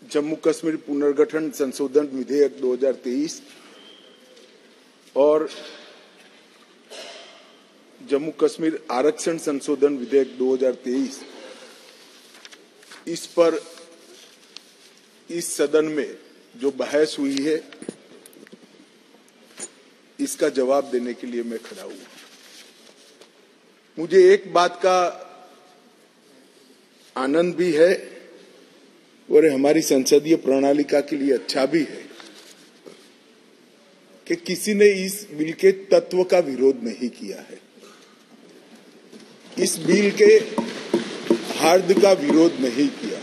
जम्मू कश्मीर पुनर्गठन संशोधन विधेयक 2023 और जम्मू कश्मीर आरक्षण संशोधन विधेयक 2023 इस पर इस सदन में जो बहस हुई है, इसका जवाब देने के लिए मैं खड़ा हुआ। मुझे एक बात का आनंद भी है और हमारी संसदीय प्रणालिका के लिए अच्छा भी है कि किसी ने इस बिल के तत्व का विरोध नहीं किया है, इस बिल के हार्द का विरोध नहीं किया।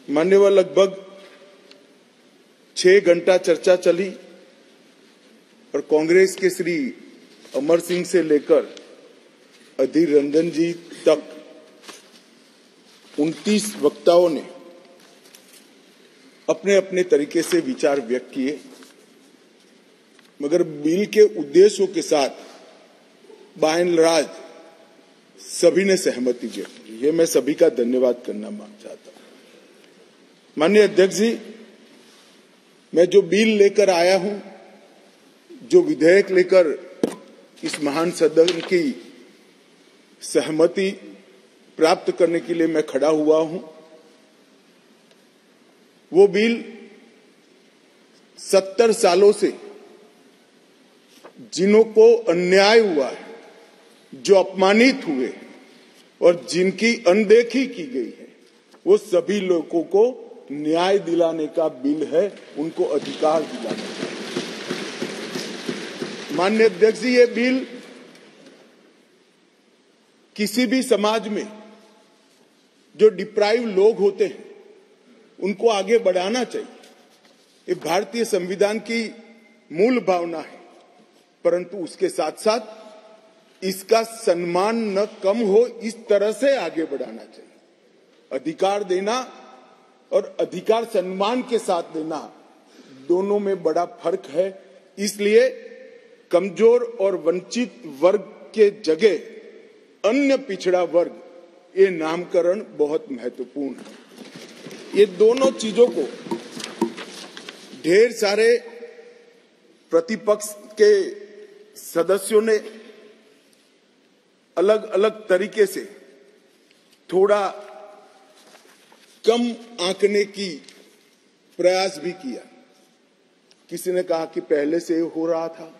मान्यवर, लगभग 6 घंटा चर्चा चली और कांग्रेस के श्री अमर सिंह से लेकर अधीर रंजन जी तक 29 वक्ताओं ने अपने अपने तरीके से विचार व्यक्त किए, मगर बिल के उद्देश्यों के साथ बाय एंड लार्ज सभी ने सहमति व्यक्त की। ये मैं सभी का धन्यवाद करना चाहता हूं। माननीय अध्यक्ष जी, मैं जो बिल लेकर आया हूं, जो विधेयक लेकर इस महान सदन की सहमति प्राप्त करने के लिए मैं खड़ा हुआ हूं, वो बिल 70 सालों से जिन्हों को अन्याय हुआ है, जो अपमानित हुए और जिनकी अनदेखी की गई है, वो सभी लोगों को न्याय दिलाने का बिल है, उनको अधिकार दिलाने का। माननीय अध्यक्ष जी, ये बिल किसी भी समाज में जो डिप्राइव लोग होते हैं उनको आगे बढ़ाना चाहिए। ये भारतीय संविधान की मूल भावना है, परंतु उसके साथ साथ इसका सम्मान न कम हो, इस तरह से आगे बढ़ाना चाहिए। अधिकार देना और अधिकार सम्मान के साथ देना, दोनों में बड़ा फर्क है। इसलिए कमजोर और वंचित वर्ग के जगह अन्य पिछड़ा वर्ग, ये नामकरण बहुत महत्वपूर्ण है। ये दोनों चीजों को ढेर सारे प्रतिपक्ष के सदस्यों ने अलग अलग तरीके से थोड़ा कम आंकने की प्रयास भी किया। किसी ने कहा कि पहले से हो रहा था,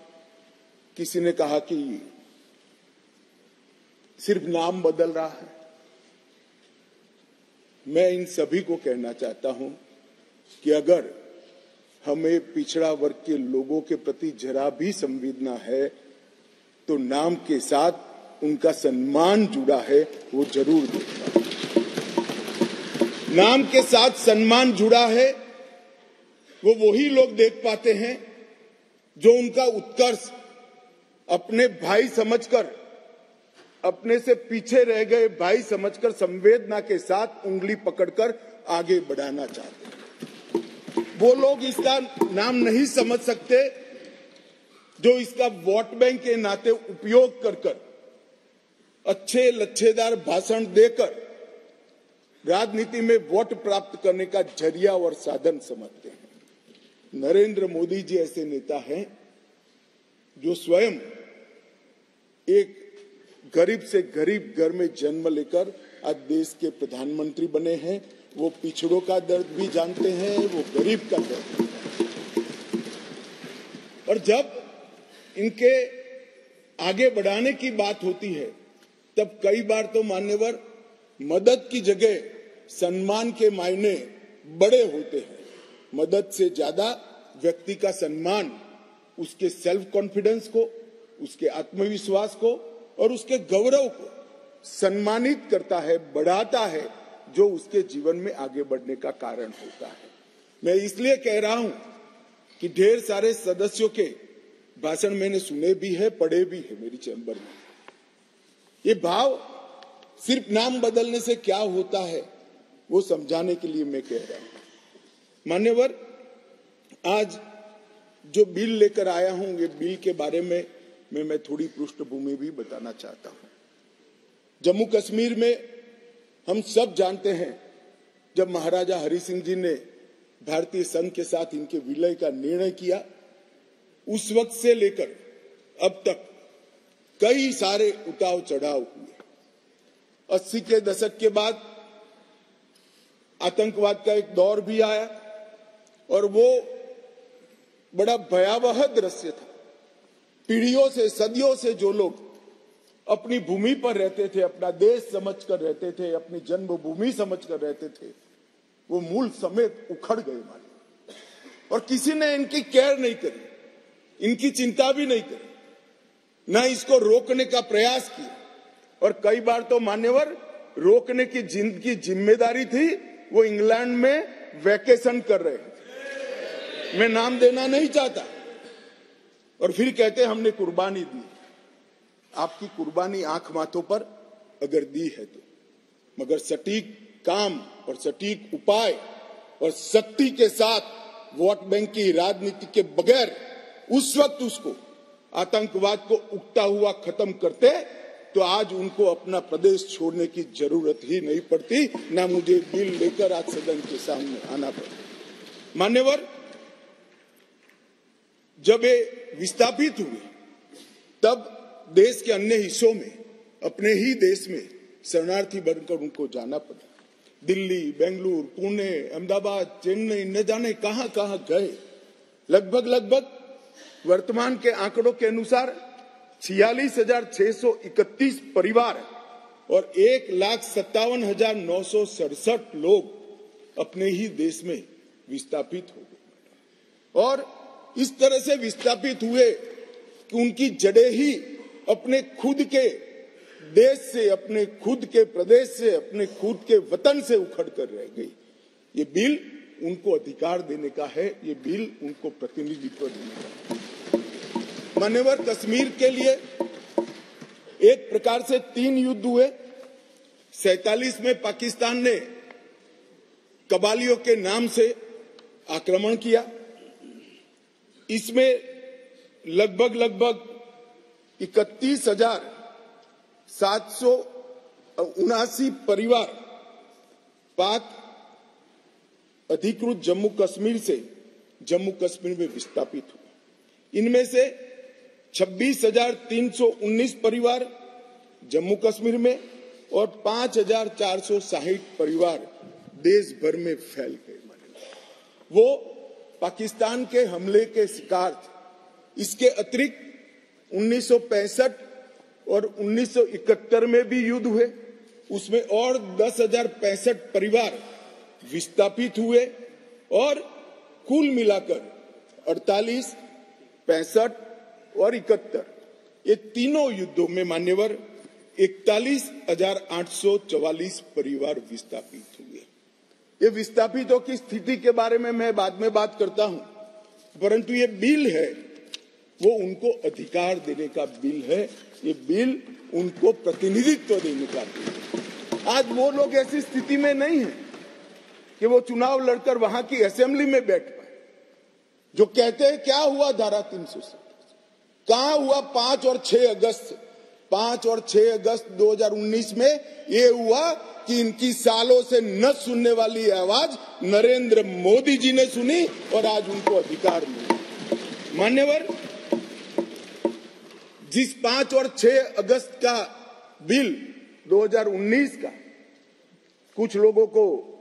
किसी ने कहा कि सिर्फ नाम बदल रहा है। मैं इन सभी को कहना चाहता हूं कि अगर हमें पिछड़ा वर्ग के लोगों के प्रति जरा भी संवेदना है, तो नाम के साथ उनका सम्मान जुड़ा है, वो जरूर देखना। नाम के साथ सम्मान जुड़ा है, वो वही लोग देख पाते हैं जो उनका उत्कर्ष अपने भाई समझकर, अपने से पीछे रह गए भाई समझकर संवेदना के साथ उंगली पकड़कर आगे बढ़ाना चाहते हैं। वो लोग इसका नाम नहीं समझ सकते जो इसका वोट बैंक के नाते उपयोग कर कर, अच्छे लच्छेदार भाषण देकर राजनीति में वोट प्राप्त करने का जरिया और साधन समझते हैं। नरेंद्र मोदी जी ऐसे नेता हैं जो स्वयं एक गरीब से गरीब घर में जन्म लेकर आज देश के प्रधानमंत्री बने हैं। वो पिछड़ों का दर्द भी जानते हैं, वो गरीब का दर्द भी जानते हैं। और जब इनके आगे बढ़ाने की बात होती है, तब कई बार तो मान्यवर मदद की जगह सम्मान के मायने बड़े होते हैं। मदद से ज्यादा व्यक्ति का सम्मान उसके सेल्फ कॉन्फिडेंस को, उसके आत्मविश्वास को और उसके गौरव को सम्मानित करता है, बढ़ाता है, जो उसके जीवन में आगे बढ़ने का कारण होता है। मैं इसलिए कह रहा हूं कि ढेर सारे सदस्यों के भाषण मैंने सुने भी है, पढ़े भी है मेरी चैम्बर में। ये भाव सिर्फ नाम बदलने से क्या होता है, वो समझाने के लिए मैं कह रहा हूं। मान्यवर, आज जो बिल लेकर आया हूं, ये बिल के बारे में मैं थोड़ी पृष्ठभूमि भी बताना चाहता हूं। जम्मू कश्मीर में हम सब जानते हैं जब महाराजा हरि सिंह जी ने भारतीय संघ के साथ इनके विलय का निर्णय किया, उस वक्त से लेकर अब तक कई सारे उतार चढ़ाव हुए। 80 के दशक के बाद आतंकवाद का एक दौर भी आया और वो बड़ा भयावह दृश्य था। पीढ़ियों से, सदियों से जो लोग अपनी भूमि पर रहते थे, अपना देश समझकर रहते थे, अपनी जन्मभूमि समझकर रहते थे, वो मूल समेत उखड़ गए मानो। और किसी ने इनकी केयर नहीं करी, इनकी चिंता भी नहीं करी, न इसको रोकने का प्रयास किया। और कई बार तो मान्यवर रोकने की जिनकी जिम्मेदारी थी वो इंग्लैंड में वैकेशन कर रहे थे, मैं नाम देना नहीं चाहता, और फिर कहते हमने कुर्बानी दी। आपकी कुर्बानी आंख माथों पर अगर दी है तो, मगर सटीक काम और सटीक उपाय और शक्ति के साथ वोट बैंक की राजनीति के बगैर उस वक्त उसको आतंकवाद को उगता हुआ खत्म करते तो आज उनको अपना प्रदेश छोड़ने की जरूरत ही नहीं पड़ती, ना मुझे बिल लेकर आज सदन के सामने आना पड़ा। मान्यवर, जब ये विस्थापित हुए तब देश के अन्य हिस्सों में, अपने ही देश में शरणार्थी बनकर उनको जाना पड़ा। दिल्ली, बेंगलुरु, पुणे, अहमदाबाद, चेन्नई, न जाने कहां कहां गए। लगभग वर्तमान के आंकड़ों के अनुसार 46,631 परिवार और 1,57,967 लोग अपने ही देश में विस्थापित हो गए। और इस तरह से विस्थापित हुए कि उनकी जड़ें ही अपने खुद के देश से, अपने खुद के प्रदेश से, अपने खुद के वतन से उखड़ कर रह गई। ये बिल उनको अधिकार देने का है, ये बिल उनको प्रतिनिधित्व देने का है। मान्यवर, कश्मीर के लिए एक प्रकार से 3 युद्ध हुए। 47 में पाकिस्तान ने कबालियों के नाम से आक्रमण किया। इसमें लगभग 31,779 परिवार पाक अधिकृत जम्मू कश्मीर से जम्मू कश्मीर में विस्थापित हुए। इनमें से 26,319 परिवार जम्मू कश्मीर में और 5,460 परिवार देश भर में फैल गए। वो पाकिस्तान के हमले के शिकार थे। इसके अतिरिक्त 1965 और 1971 में भी युद्ध हुए, उसमें और 10,065 परिवार विस्थापित हुए और कुल मिलाकर 48, 65 और 71 ये तीनों युद्धों में मान्यवर 41,844 परिवार विस्थापित हुए। ये विस्थापितों की स्थिति के बारे में मैं बाद में बात करता हूं, परंतु ये बिल है वो उनको अधिकार देने का बिल है, ये बिल उनको प्रतिनिधित्व देने का बिल है। आज वो लोग ऐसी स्थिति में नहीं है कि वो चुनाव लड़कर वहां की असेंबली में बैठ पाए। जो कहते हैं क्या हुआ धारा 370, कहां हुआ 5 और 6 अगस्त 2019 में ये हुआ कि इनकी सालों से न सुनने वाली आवाज नरेंद्र मोदी जी ने सुनी और आज उनको अधिकार मिला। मान्यवर, जिस 5 और 6 अगस्त का बिल 2019 का कुछ लोगों को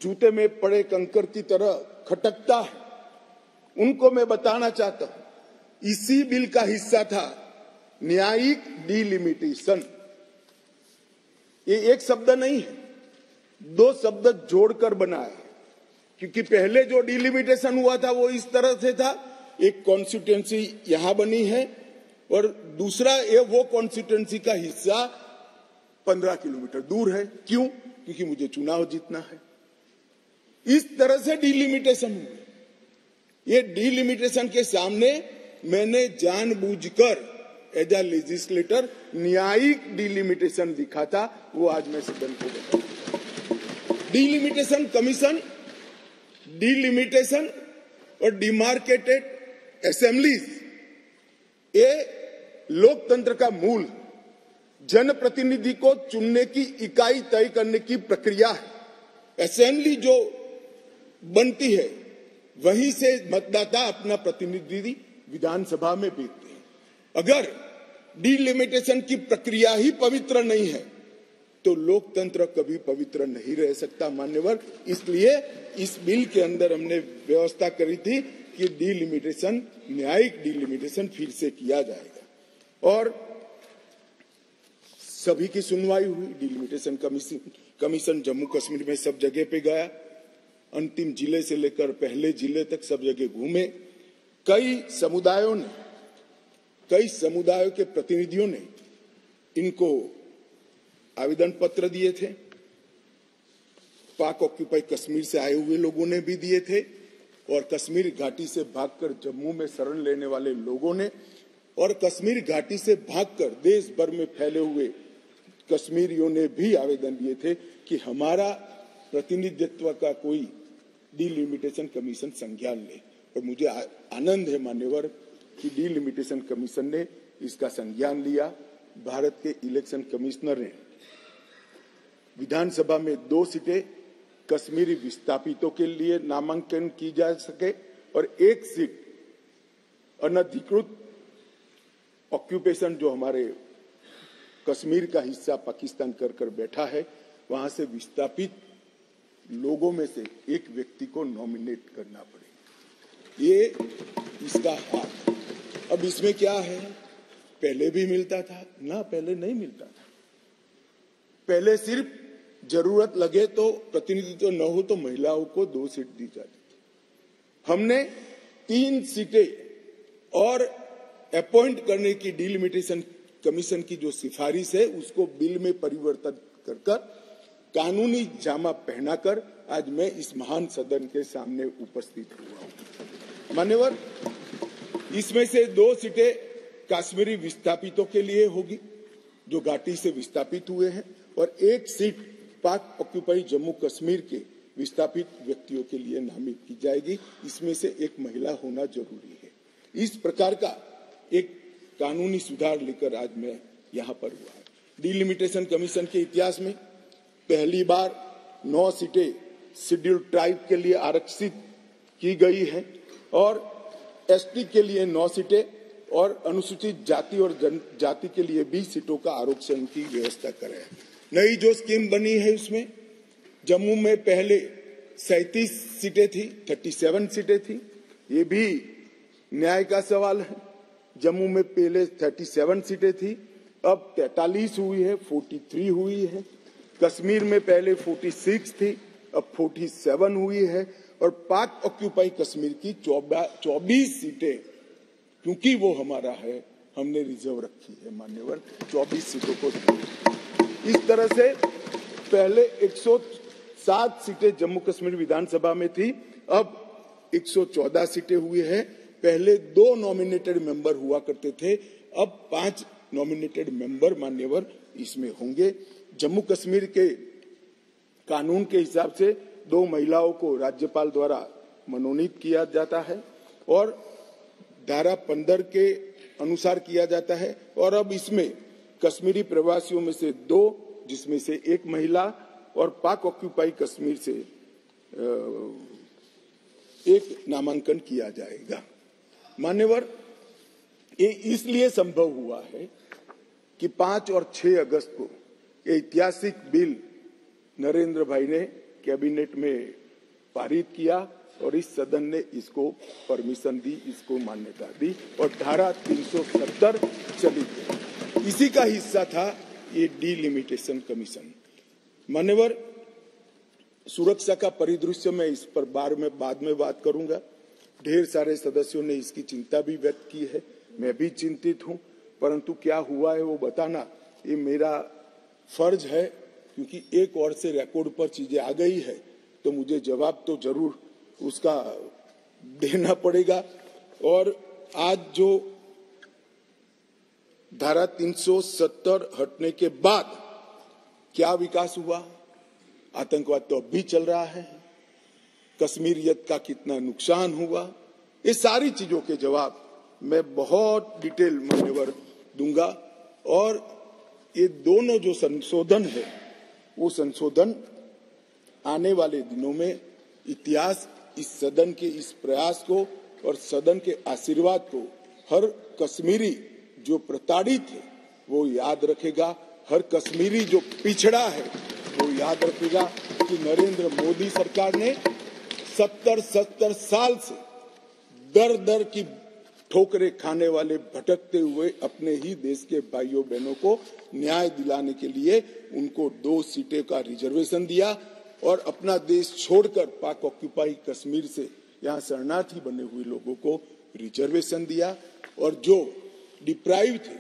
जूते में पड़े कंकर की तरह खटकता है, उनको मैं बताना चाहता हूं, इसी बिल का हिस्सा था न्यायिक डिलिमिटेशन। ये एक शब्द नहीं है, 2 शब्द जोड़कर बना है, क्योंकि पहले जो डिलिमिटेशन हुआ था वो इस तरह से था, एक कॉन्स्टिट्यूएंसी यहां बनी है और दूसरा ये वो कॉन्स्टिट्यूएंसी का हिस्सा 15 किलोमीटर दूर है। क्यों? क्योंकि मुझे चुनाव जीतना है। इस तरह से डिलिमिटेशन हुआ। ये डिलिमिटेशन के सामने मैंने जानबूझकर एज ए लेजिस्लेटर न्यायिक डिलिमिटेशन लिखा था, वो आज मैं सदन को बताऊं। डिलिमिटेशन कमीशन, डिलिमिटेशन और डिमार्केटेड असेंबलीज ये लोकतंत्र का मूल, जनप्रतिनिधि को चुनने की इकाई तय करने की प्रक्रिया है। असेंबली जो बनती है वहीं से मतदाता अपना प्रतिनिधि विधानसभा में भेजते हैं। अगर डिलिमिटेशन की प्रक्रिया ही पवित्र नहीं है तो लोकतंत्र कभी पवित्र नहीं रह सकता मान्यवर। इसलिए इस बिल के अंदर हमने व्यवस्था करी थी कि डिलिमिटेशन, न्यायिक डिलिमिटेशन फिर से किया जाएगा और सभी की सुनवाई हुई। डिलिमिटेशन कमीशन जम्मू कश्मीर में सब जगह पे गया, अंतिम जिले से लेकर पहले जिले तक सब जगह घूमे। कई समुदायों के प्रतिनिधियों ने इनको आवेदन पत्र दिए थे, पाक ऑक्यूपाई कश्मीर से आए हुए लोगों ने भी दिए थे और कश्मीर घाटी से भागकर जम्मू में शरण लेने वाले लोगों ने और कश्मीर घाटी से भागकर देश भर में फैले हुए कश्मीरियों ने भी आवेदन दिए थे कि हमारा प्रतिनिधित्व का कोई डिलिमिटेशन कमीशन संज्ञान ले। और मुझे आनंद है मान्यवर कि डिलिमिटेशन कमीशन ने इसका संज्ञान लिया। भारत के इलेक्शन कमिश्नर ने विधानसभा में 2 सीटें कश्मीरी विस्थापितों के लिए नामांकन की जा सके और 1 सीट अनधिकृत ऑक्यूपेशन जो हमारे कश्मीर का हिस्सा पाकिस्तान कर बैठा है वहां से विस्थापित लोगों में से एक व्यक्ति को नॉमिनेट करना पड़ेगा। ये इसका हाथ। अब इसमें क्या है, पहले भी मिलता था ना, पहले नहीं मिलता था। पहले सिर्फ जरूरत लगे तो प्रतिनिधित्व न हो तो महिलाओं को 2 सीट दी जाती थी। हमने 3 सीटें और अपॉइंट करने की डिलिमिटेशन कमीशन की जो सिफारिश है उसको बिल में परिवर्तन कर कानूनी जामा पहनाकर आज मैं इस महान सदन के सामने उपस्थित हुआ हूं। मान्यवर, इसमें से 2 सीटें कश्मीरी विस्थापितों के लिए होगी जो घाटी से विस्थापित हुए हैं और 1 सीट पाक ऑक्यूपाई जम्मू कश्मीर के विस्थापित व्यक्तियों के लिए नामित की जाएगी। इसमें से एक महिला होना जरूरी है। इस प्रकार का एक कानूनी सुधार लेकर आज मैं यहां पर हुआ है। डिलिमिटेशन कमीशन के इतिहास में पहली बार 9 सीटें शेड्यूल्ड ट्राइब के लिए आरक्षित की गई है और एसटी के लिए 9 सीटें और अनुसूचित जाति और जनजाति के लिए 20 सीटों का आरक्षण की व्यवस्था करे है। नई जो स्कीम बनी है उसमें जम्मू में पहले 37 सीटें थी, 37 सीटें थी। ये भी न्याय का सवाल है। जम्मू में पहले 37 सीटें थी, अब 43 हुई है, 43 हुई है। कश्मीर में पहले 46 थी, अब 47 हुई है और पाक ऑक्यूपाई कश्मीर की 24 सीटें, क्योंकि वो हमारा है, हमने रिजर्व रखी है मान्यवर, 24 सीटों को। इस तरह से पहले 107 सीटें जम्मू कश्मीर विधानसभा में थी, अब 114 सीटें हुई है। पहले 2 नॉमिनेटेड मेंबर हुआ करते थे, अब 5 नॉमिनेटेड मेंबर मान्यवर इसमें होंगे। जम्मू कश्मीर के कानून के हिसाब से 2 महिलाओं को राज्यपाल द्वारा मनोनीत किया जाता है और धारा 15 के अनुसार किया जाता है। और अब इसमें कश्मीरी प्रवासियों में से 2, जिसमें से 1 महिला, और पाक ऑक्यूपाई कश्मीर से 1 नामांकन किया जाएगा। मान्यवर, ये इसलिए संभव हुआ है कि 5 और 6 अगस्त को ये ऐतिहासिक बिल नरेंद्र भाई ने कैबिनेट में पारित किया और इस सदन ने इसको परमिशन दी, इसको मान्यता दी और धारा 370 चली गई। इसी का हिस्सा था ये डिलिमिटेशन कमीशन। मान्यवर, सुरक्षा का परिदृश्य में इस पर बाद में बात करूंगा। ढेर सारे सदस्यों ने इसकी चिंता भी व्यक्त की है, मैं भी चिंतित हूं, परंतु क्या हुआ है वो बताना ये मेरा फर्ज है, क्योंकि एक ओर से रिकॉर्ड पर चीजें आ गई है तो मुझे जवाब तो जरूर उसका देना पड़ेगा। और आज जो धारा 370 हटने के बाद क्या विकास हुआ, आतंकवाद तो अब भी चल रहा है, कश्मीरियत का कितना नुकसान हुआ, ये सारी चीजों के जवाब मैं बहुत डिटेल मान्यवर दूंगा। और ये दोनों जो संशोधन है वो संशोधन आने वाले दिनों में इतिहास इस सदन के इस प्रयास को और सदन के आशीर्वाद को हर कश्मीरी जो प्रताड़ित है वो याद रखेगा, हर कश्मीरी जो पिछड़ा है वो याद रखेगा कि नरेंद्र मोदी सरकार ने 70 साल से दर दर की ठोकरें खाने वाले भटकते हुए अपने ही देश के भाइयों बहनों को न्याय दिलाने के लिए उनको 2 सीटें का रिजर्वेशन दिया और अपना देश छोड़कर पाक ऑक्यूपाई कश्मीर से यहाँ शरणार्थी बने हुए लोगों को रिजर्वेशन दिया और जो डिप्राइव थे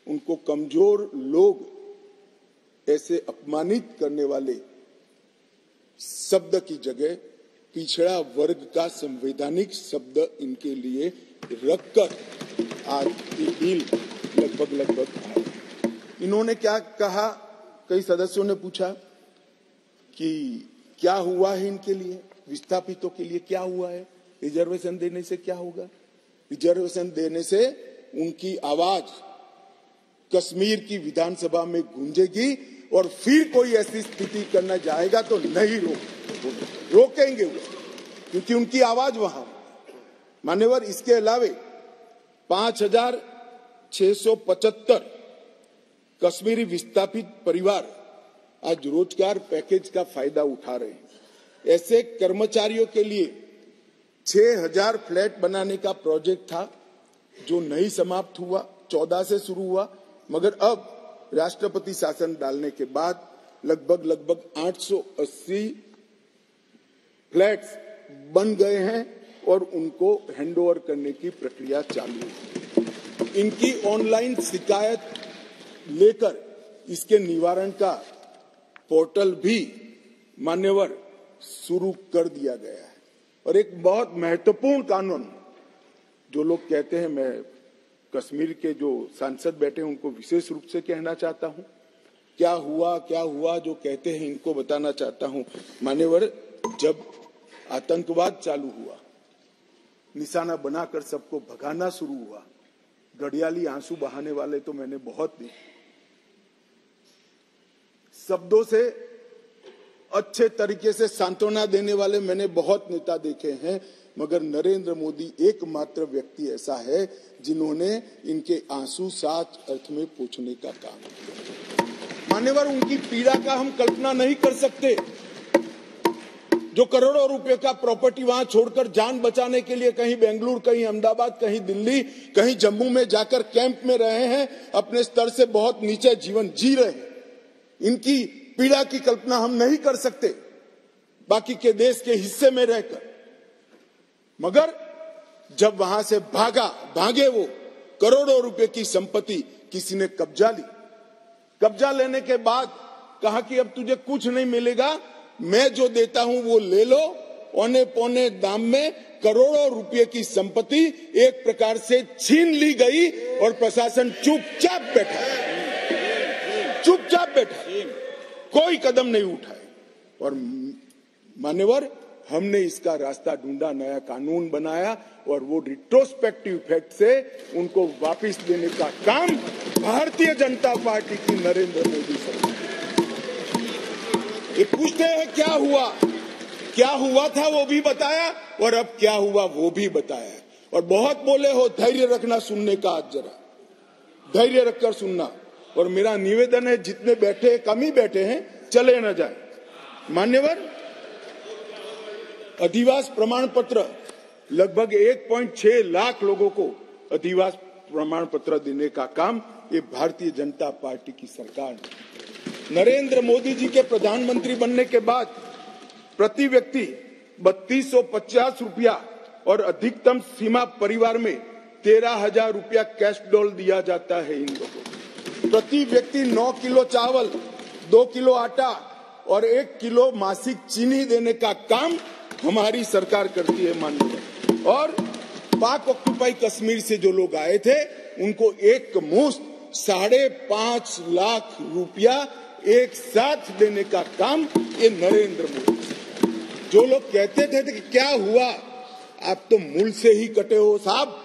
उनको कमजोर लोग ऐसे अपमानित करने वाले शब्द की जगह पिछड़ा वर्ग का संवैधानिक शब्द इनके लिए रखकर आज ये बिल लगभग आए। इन्होंने क्या कहा, कई सदस्यों ने पूछा कि क्या हुआ है इनके लिए, विस्थापितों के लिए क्या हुआ है, रिजर्वेशन देने से क्या होगा। रिजर्वेशन देने से उनकी आवाज कश्मीर की विधानसभा में गूंजेगी और फिर कोई ऐसी स्थिति करना जाएगा तो नहीं रोकेंगे वो, क्योंकि उनकी आवाज वहां। मान्यवर, इसके अलावे 5,675 कश्मीरी विस्थापित परिवार आज रोजगार पैकेज का फायदा उठा रहे हैं। ऐसे कर्मचारियों के लिए 6,000 फ्लैट बनाने का प्रोजेक्ट था जो नहीं समाप्त हुआ, 14 से शुरू हुआ, मगर अब राष्ट्रपति शासन डालने के बाद लगभग 880 फ्लैट्स बन गए हैं और उनको हैंडओवर करने की प्रक्रिया चालू है। इनकी ऑनलाइन शिकायत लेकर इसके निवारण का पोर्टल भी मान्यवर शुरू कर दिया गया है। और एक बहुत महत्वपूर्ण कानून, जो लोग कहते हैं, मैं कश्मीर के जो सांसद बैठे हैं उनको विशेष रूप से कहना चाहता हूं, क्या हुआ जो कहते हैं इनको बताना चाहता हूं। मान्यवर, जब आतंकवाद चालू हुआ, निशाना बनाकर सबको भगाना शुरू हुआ, घड़ियाली आंसू बहाने वाले तो मैंने बहुत देखे, शब्दों से अच्छे तरीके से सांत्वना देने वाले मैंने बहुत नेता देखे हैं, मगर नरेंद्र मोदी एकमात्र व्यक्ति ऐसा है जिन्होंने इनके आंसू साच अर्थ में पोंछने का काम किया। मान्यवर, उनकी पीड़ा का हम कल्पना नहीं कर सकते, जो करोड़ों रुपए का प्रॉपर्टी वहां छोड़कर जान बचाने के लिए कहीं बेंगलुरु, कहीं अहमदाबाद, कहीं दिल्ली, कहीं जम्मू में जाकर कैंप में रहे हैं, अपने स्तर से बहुत नीचे जीवन जी रहे हैं। इनकी पीड़ा की कल्पना हम नहीं कर सकते बाकी के देश के हिस्से में रहकर, मगर जब वहां से भागे वो, करोड़ों रुपए की संपत्ति किसी ने कब्जा ली। कब्जा लेने के बाद कहा कि अब तुझे कुछ नहीं मिलेगा, मैं जो देता हूं वो ले लो। औने पौने दाम में करोड़ों रुपए की संपत्ति एक प्रकार से छीन ली गई और प्रशासन चुपचाप बैठा, कोई कदम नहीं उठाए। और मान्यवर, हमने इसका रास्ता ढूंढा, नया कानून बनाया और वो रिट्रोस्पेक्टिव इफेक्ट से उनको वापस देने का काम भारतीय जनता पार्टी की नरेंद्र मोदी सरकार। ये पूछते हैं क्या हुआ था वो भी बताया और अब क्या हुआ वो भी बताया। और बहुत बोले हो, धैर्य रखना सुनने का, आज जरा धैर्य रखकर सुनना। और मेरा निवेदन है, जितने बैठे कम ही बैठे हैं, चले न जाए। मान्यवर, अधिवास प्रमाण पत्र लगभग 1.6 लाख लोगों को अधिवास प्रमाण पत्र देने का काम ये भारतीय जनता पार्टी की सरकार ने। नरेंद्र मोदी जी के प्रधानमंत्री बनने के बाद प्रति व्यक्ति 3250 रुपया और अधिकतम सीमा परिवार में 13,000 रुपया कैश डॉल दिया जाता है इन लोगों को। प्रति व्यक्ति 9 किलो चावल, 2 किलो आटा और 1 किलो मासिक चीनी देने का काम हमारी सरकार करती है माननीय। और पाक ऑक्यूपाई कश्मीर से जो लोग आए थे उनको एक मुश्त 5.5 लाख रुपया एक साथ देने का काम ये नरेंद्र मोदी। जो लोग कहते थे कि क्या हुआ, आप तो मूल से ही कटे हो साहब,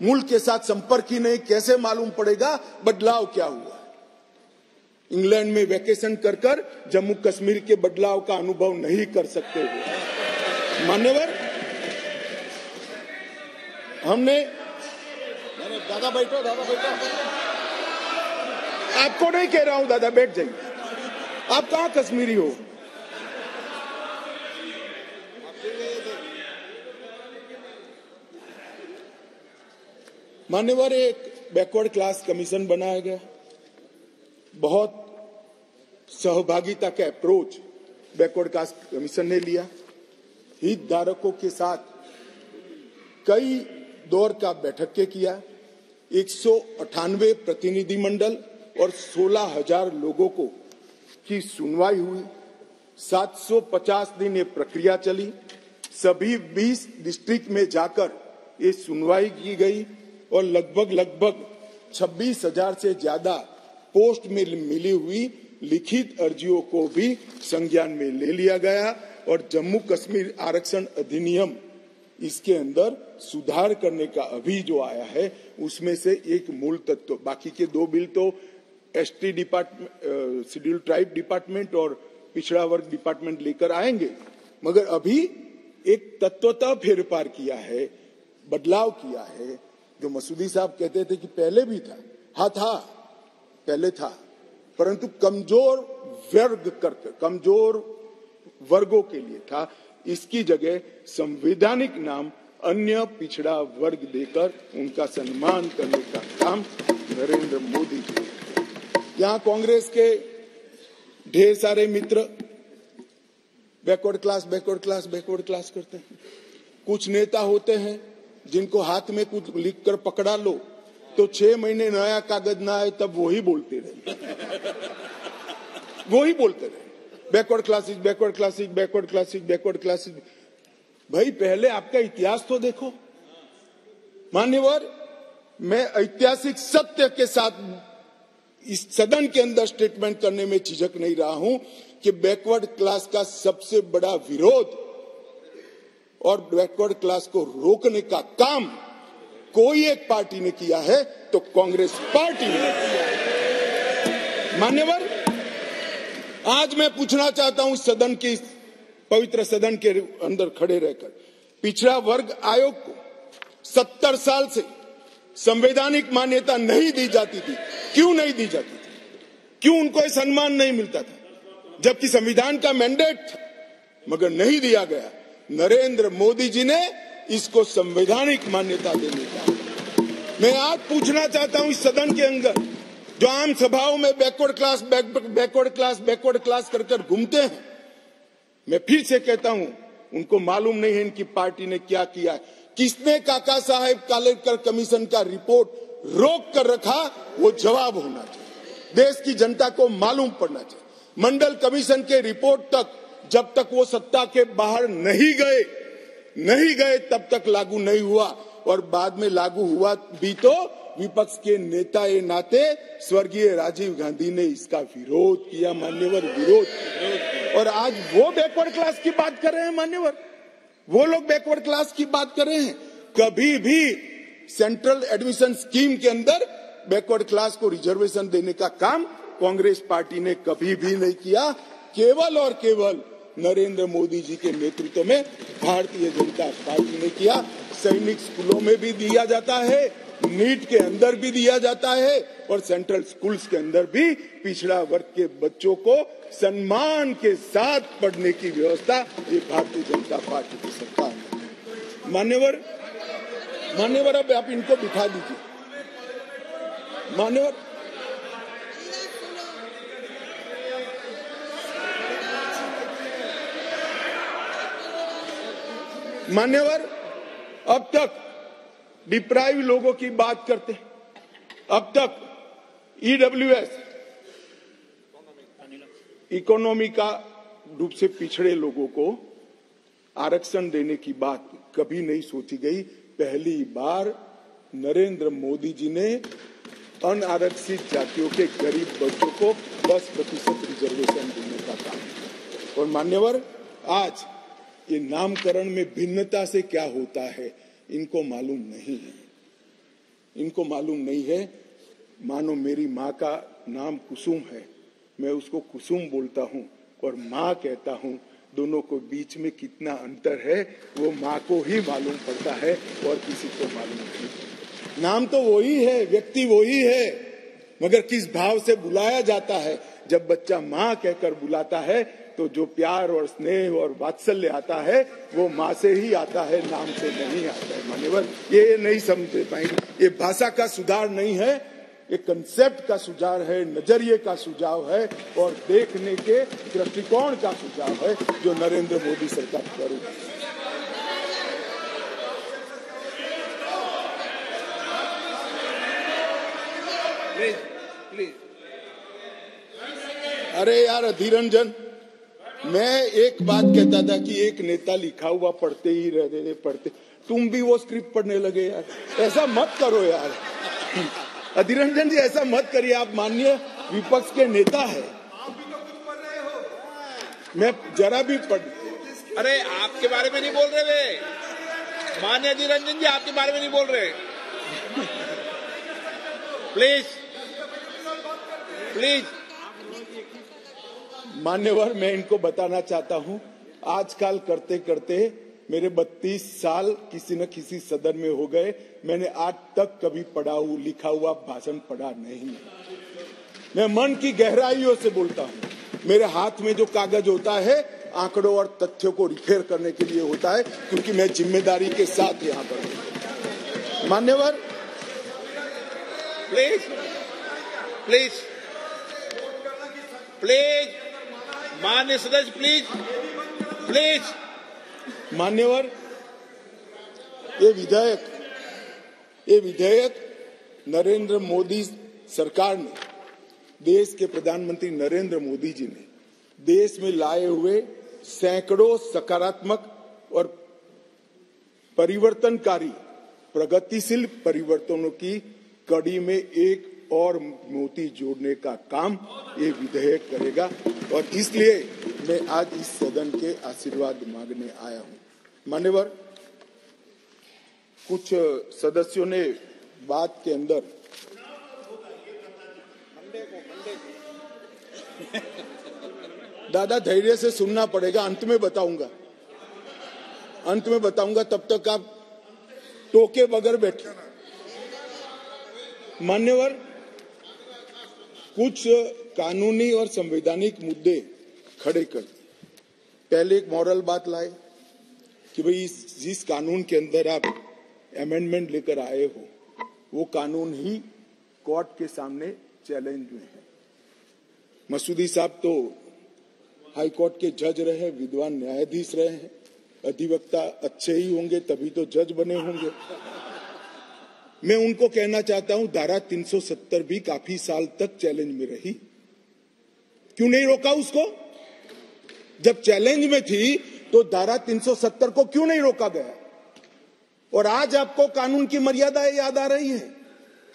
मूल के साथ संपर्क ही नहीं, कैसे मालूम पड़ेगा बदलाव क्या हुआ। इंग्लैंड में वैकेशन कर कर जम्मू कश्मीर के बदलाव का अनुभव नहीं कर सकते हो। मान्यवर, हमने दादा बैठो, दादा बैठो। आपको नहीं कह रहा हूं दादा, बैठ जाइए। आप कहां कश्मीरी हो? मान्यवर, एक बैकवर्ड क्लास कमीशन बनाया गया। बहुत सहभागिता का अप्रोच बैकवर्ड क्लास कमीशन ने लिया। हितधारकों के साथ कई दौर का बैठक के किया। 198 प्रतिनिधि मंडल और 16,000 लोगों को की सुनवाई हुई। 750 दिन ये प्रक्रिया चली। सभी 20 डिस्ट्रिक्ट में जाकर ये सुनवाई की गई और लगभग 26,000 से ज्यादा पोस्ट में मिली हुई लिखित अर्जियों को भी संज्ञान में ले लिया गया और जम्मू कश्मीर आरक्षण अधिनियम इसके अंदर सुधार करने का अभी जो आया है उसमें से एक मूल तत्व, बाकी के 2 बिल तो ST department, schedule tribe department और पिछड़ा वर्ग डिपार्टमेंट लेकर आएंगे, मगर अभी एक तत्वतः फेरफार किया है, बदलाव किया है। जो मसूदी साहब कहते थे कि पहले भी था, हाँ था, पहले था, परंतु कमजोर वर्गों के लिए था। इसकी जगह संवैधानिक नाम अन्य पिछड़ा वर्ग देकर उनका सम्मान करने का काम नरेंद्र मोदी जी। यहाँ कांग्रेस के ढेर सारे मित्र बैकवर्ड क्लास करते हैं। कुछ नेता होते हैं जिनको हाथ में कुछ लिखकर पकड़ा लो तो 6 महीने नया कागज ना आए तब वही बोलते रहे बैकवर्ड क्लासेस। भाई पहले आपका इतिहास तो देखो। मान्यवर, मैं ऐतिहासिक सत्य के साथ इस सदन के अंदर स्टेटमेंट करने में झिझक नहीं रहा हूं कि बैकवर्ड क्लास का सबसे बड़ा विरोध और बैकवर्ड क्लास को रोकने का काम कोई एक पार्टी ने किया है तो कांग्रेस पार्टी ने किया है। मान्यवर, आज मैं पूछना चाहता हूं सदन की, पवित्र सदन के अंदर खड़े रहकर, पिछड़ा वर्ग आयोग को 70 साल से संवैधानिक मान्यता नहीं दी जाती थी। क्यों नहीं दी जाती थी? क्यों उनको सम्मान नहीं मिलता था? जबकि संविधान का मैंडेट था, मगर नहीं दिया गया। नरेंद्र मोदी जी ने इसको संवैधानिक मान्यता देने का। मैं आज पूछना चाहता हूं इस सदन के अंदर जो आम सभाओं में बैकवर्ड क्लास कर घूमते हैं, मैं फिर से कहता हूं, उनको मालूम नहीं है इनकी पार्टी ने क्या किया है। किसने काका साहेब कालेकर कमीशन का रिपोर्ट रोक कर रखा, वो जवाब होना चाहिए। देश की जनता को मालूम पड़ना चाहिए। मंडल कमीशन के रिपोर्ट तक जब तक वो सत्ता के बाहर नहीं गए तब तक लागू नहीं हुआ, और बाद में लागू हुआ भी तो विपक्ष के नेता ए नाते स्वर्गीय राजीव गांधी ने इसका विरोध किया। मान्यवर, विरोध। और आज वो बैकवर्ड क्लास की बात कर रहे हैं। मान्यवर, वो लोग बैकवर्ड क्लास की बात कर रहे हैं। कभी भी सेंट्रल एडमिशन स्कीम के अंदर बैकवर्ड क्लास को रिजर्वेशन देने का काम कांग्रेस पार्टी ने कभी भी नहीं किया। केवल और केवल नरेंद्र मोदी जी के नेतृत्व में भारतीय जनता पार्टी ने किया। सैनिक स्कूलों में भी दिया जाता है, नीट के अंदर भी दिया जाता है, और सेंट्रल स्कूल्स के अंदर भी पिछड़ा वर्ग के बच्चों को सम्मान के साथ पढ़ने की व्यवस्था ये भारतीय जनता पार्टी की सरकार है। मान्यवर, अब आप इनको बिठा दीजिए। मान्यवर, अब तक डिप्राइव लोगों की बात करते हैं। अब तक ईडब्ल्यूएस, इकोनॉमी का रूप से पिछड़े लोगों को आरक्षण देने की बात कभी नहीं सोची गई। पहली बार नरेंद्र मोदी जी ने अनारक्षित जातियों के गरीब बच्चों को 10% रिजर्वेशन देने का काम। और मान्यवर, आज ये नामकरण में भिन्नता से क्या होता है इनको मालूम नहीं है। मानो मेरी माँ का नाम कुसुम है मैं उसको कुसुम बोलता हूँ और माँ कहता हूँ। दोनों को बीच में कितना अंतर है वो माँ को ही मालूम पड़ता है और किसी को मालूम नहीं। नाम तो वही है, व्यक्ति वही है, मगर किस भाव से बुलाया जाता है। जब बच्चा माँ कहकर बुलाता है तो जो प्यार और स्नेह और वात्सल्य आता है वो माँ से ही आता है, नाम से नहीं आता है। मान्यवर, ये नहीं समझ पाएंगे। ये भाषा का सुधार नहीं है, ये कंसेप्ट का सुझाव है, नजरिए का सुझाव है और देखने के दृष्टिकोण का सुझाव है जो नरेंद्र मोदी सरकार करेगी। प्लीज। अरे यार अधीर रंजन, मैं एक बात कहता था कि एक नेता लिखा हुआ पढ़ते ही रहते पढ़ते, तुम भी वो स्क्रिप्ट पढ़ने लगे यार। ऐसा मत करो यार अधीर रंजन जी, ऐसा मत करिए। आप माननीय विपक्ष के नेता है, मैं जरा भी पढ़। अरे आपके बारे में नहीं बोल रहे वे, माननीय अधीर रंजन जी आपके बारे में नहीं बोल रहे। प्लीज। मान्यवर, मैं इनको बताना चाहता हूं, आजकल करते करते मेरे 32 साल किसी न किसी सदन में हो गए। मैंने आज तक कभी लिखा हुआ भाषण पढ़ा नहीं। मैं मन की गहराइयों से बोलता हूं। मेरे हाथ में जो कागज होता है आंकड़ों और तथ्यों को रिपेयर करने के लिए होता है, क्योंकि मैं जिम्मेदारी के साथ यहाँ पर। मान्यवर, प्लीज माननीय सदस्य, प्लीज। मान्यवर, ये विधेयक नरेंद्र मोदी सरकार ने, देश के प्रधानमंत्री नरेंद्र मोदी जी ने देश में लाए हुए सैकड़ों सकारात्मक और परिवर्तनकारी प्रगतिशील परिवर्तनों की कड़ी में एक और मोती जोड़ने का काम ये विधेयक करेगा और इसलिए मैं आज इस सदन के आशीर्वाद मांगने आया हूं। मान्यवर, कुछ सदस्यों ने बात के अंदर दादा धैर्य से सुनना पड़ेगा, अंत में बताऊंगा, तब तक आप टोके बगैर बैठे। मान्यवर, कुछ कानूनी और संवैधानिक मुद्दे खड़े कर, पहले एक मॉरल बात लाए कि भाई जिस कानून के अंदर आप अमेंडमेंट लेकर आए हो वो कानून ही कोर्ट के सामने चैलेंज में है। मसूदी साहब तो हाई कोर्ट के जज रहे, विद्वान न्यायाधीश रहे हैं, अधिवक्ता अच्छे ही होंगे तभी तो जज बने होंगे। मैं उनको कहना चाहता हूं, धारा 370 भी काफी साल तक चैलेंज में रही, क्यों नहीं रोका उसको? जब चैलेंज में थी तो धारा 370 को क्यों नहीं रोका गया? और आज आपको कानून की मर्यादाएं याद आ रही है।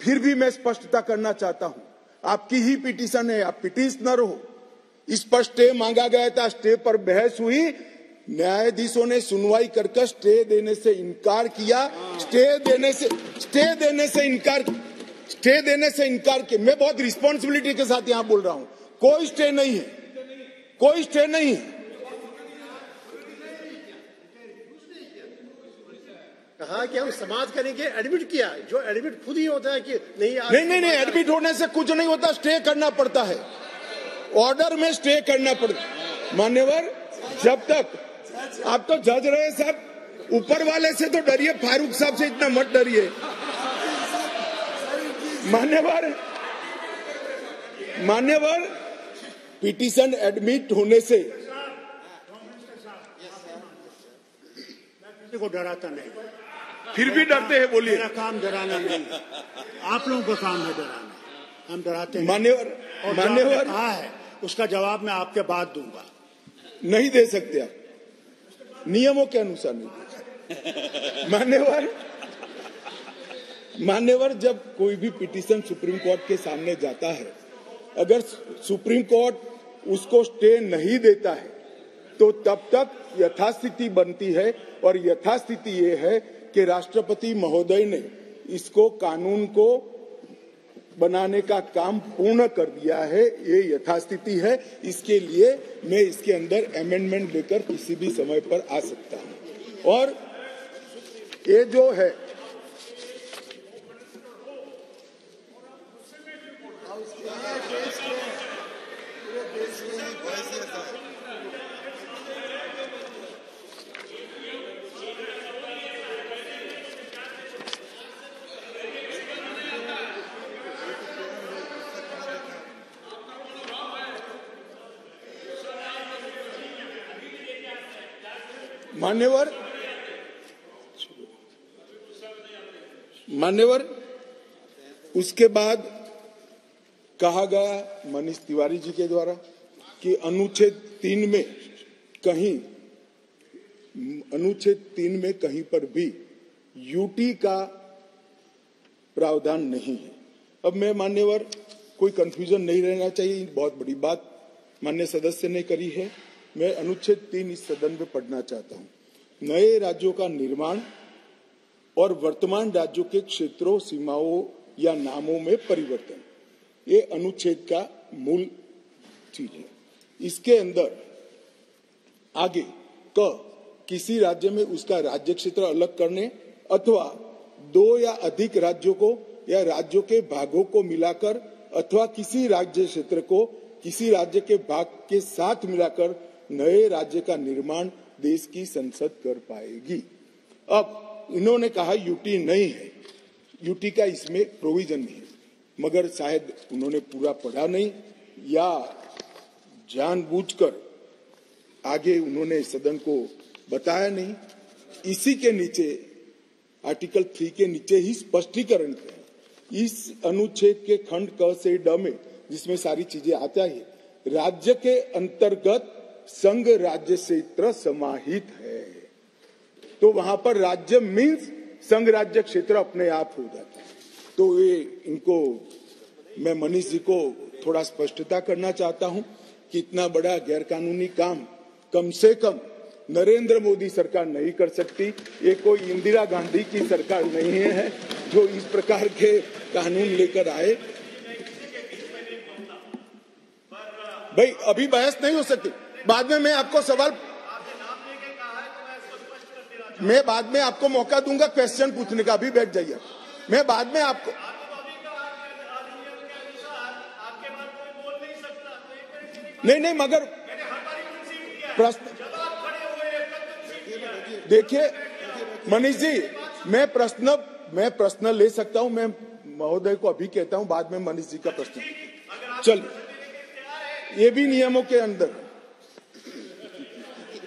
फिर भी मैं स्पष्टता करना चाहता हूं, आपकी ही पिटीशन है, आप पिटीशनर हो। इस पर स्टे मांगा गया था, स्टे पर बहस हुई, न्यायाधीशों ने सुनवाई करके स्टे देने से इनकार किया। स्टे देने से इनकार किया। मैं बहुत रिस्पॉन्सिबिलिटी के साथ यहां बोल रहा हूं, कोई स्टे नहीं है। कहा कि हम समाज करेंगे, एडमिट किया, जो एडमिट खुद ही होता है कि नहीं, एडमिट होने से कुछ नहीं होता, स्टे करना पड़ता है, ऑर्डर में स्टे करना पड़ता। मान्यवर, जब तक आप तो जज रहे साहब, ऊपर वाले से तो डरिए, फारूक साहब से इतना मत डरिए। मान्यवर, पिटीशन एडमिट होने से को डराता नहीं, फिर भी डरते हैं, बोलिए। मेरा काम डराना नहीं, आप लोगों का काम है डराना, हम डराते हैं। मान्यवर कहा है उसका जवाब मैं आपके बाद दूंगा। नहीं दे सकते आप, नियमों के अनुसार नहीं दे सकते। मान्यवर, जब कोई भी पिटीशन सुप्रीम कोर्ट के सामने जाता है, अगर सुप्रीम कोर्ट उसको स्टे नहीं देता है तो तब तक यथास्थिति बनती है, और यथास्थिति ये है कि राष्ट्रपति महोदय ने इसको कानून को बनाने का काम पूर्ण कर दिया है, ये यथास्थिति है। इसके लिए मैं इसके अंदर अमेंडमेंट लेकर किसी भी समय पर आ सकता हूं। और ये जो है मान्यवर उसके बाद कहा गया मनीष तिवारी जी के द्वारा कि अनुच्छेद 3 में कहीं पर भी यूटी का प्रावधान नहीं है। अब मैं मान्यवर कोई कंफ्यूजन नहीं रहना चाहिए, बहुत बड़ी बात माननीय सदस्य ने करी है। मैं अनुच्छेद 3 इस सदन में पढ़ना चाहता हूं। नए राज्यों का निर्माण और वर्तमान राज्यों के क्षेत्रों, सीमाओं या नामों में परिवर्तन, ये अनुच्छेद का मूल चीज है। इसके अंदर आगे किसी राज्य में उसका राज्य क्षेत्र अलग करने अथवा 2 या अधिक राज्यों को या राज्यों के भागों को मिलाकर अथवा किसी राज्य क्षेत्र को किसी राज्य के भाग के साथ मिलाकर नए राज्य का निर्माण देश की संसद कर पाएगी। अब इन्होंने कहा यूटी नहीं है, यूटी का इसमें प्रोविजन नहीं है, मगर शायद उन्होंने पूरा पढ़ा नहीं या जानबूझकर आगे उन्होंने सदन को बताया नहीं। इसी के नीचे आर्टिकल 3 के नीचे ही स्पष्टीकरण किया। इस अनुच्छेद के खंड क से ड में जिसमें सारी चीजें आता है, राज्य के अंतर्गत संघ राज्य क्षेत्र समाहित है। तो वहां पर राज्य मीन्स संघ राज्य क्षेत्र अपने आप हो जाता है। तो ये इनको मैं मनीष जी को थोड़ा स्पष्टता करना चाहता हूं कि इतना बड़ा गैरकानूनी काम कम से कम नरेंद्र मोदी सरकार नहीं कर सकती। ये कोई इंदिरा गांधी की सरकार नहीं है जो इस प्रकार के कानून लेकर आए। भाई अभी बहस नहीं हो सकती, बाद में मैं आपको सवाल, मैं बाद में आपको मौका दूंगा क्वेश्चन पूछने का, अभी बैठ जाइए। मैं बाद में आपको नहीं मगर प्रश्न देखिए मनीष जी, मैं प्रश्न ले सकता हूं। मैं महोदय को अभी कहता हूं, बाद में मनीष जी का प्रश्न। चलिए, ये भी नियमों के अंदर।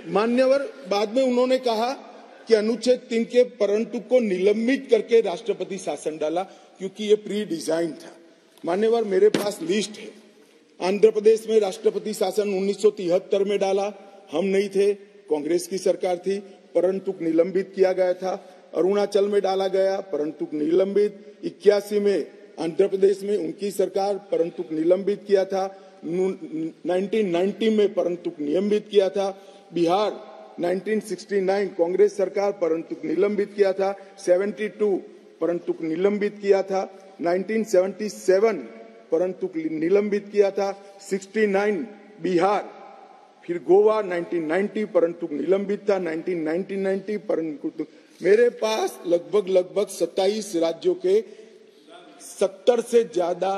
मान्यवर बाद में उन्होंने कहा कि अनुच्छेद 3 के परंतु को निलंबित करके राष्ट्रपति शासन डाला क्योंकि ये प्री डिजाइन था। मान्यवर मेरे पास लिस्ट है। आंध्र प्रदेश में राष्ट्रपति शासन 1973 में डाला, हम नहीं थे, कांग्रेस की सरकार थी, परंतु निलंबित किया गया था। अरुणाचल में डाला गया, परंतु निलंबित। 81 में आंध्र प्रदेश में उनकी सरकार, परंतु निलंबित किया था। 1990 में परंतु निलंबित किया था। बिहार 1969 कांग्रेस सरकार, परंतु निलंबित किया था। 72 परंतु निलंबित किया था। 1977 परंतु निलंबित किया था। 69 बिहार, फिर गोवा 1990 परंतु निलंबित था। 1990 परंतु मेरे पास लगभग 27 राज्यों के 70 से ज्यादा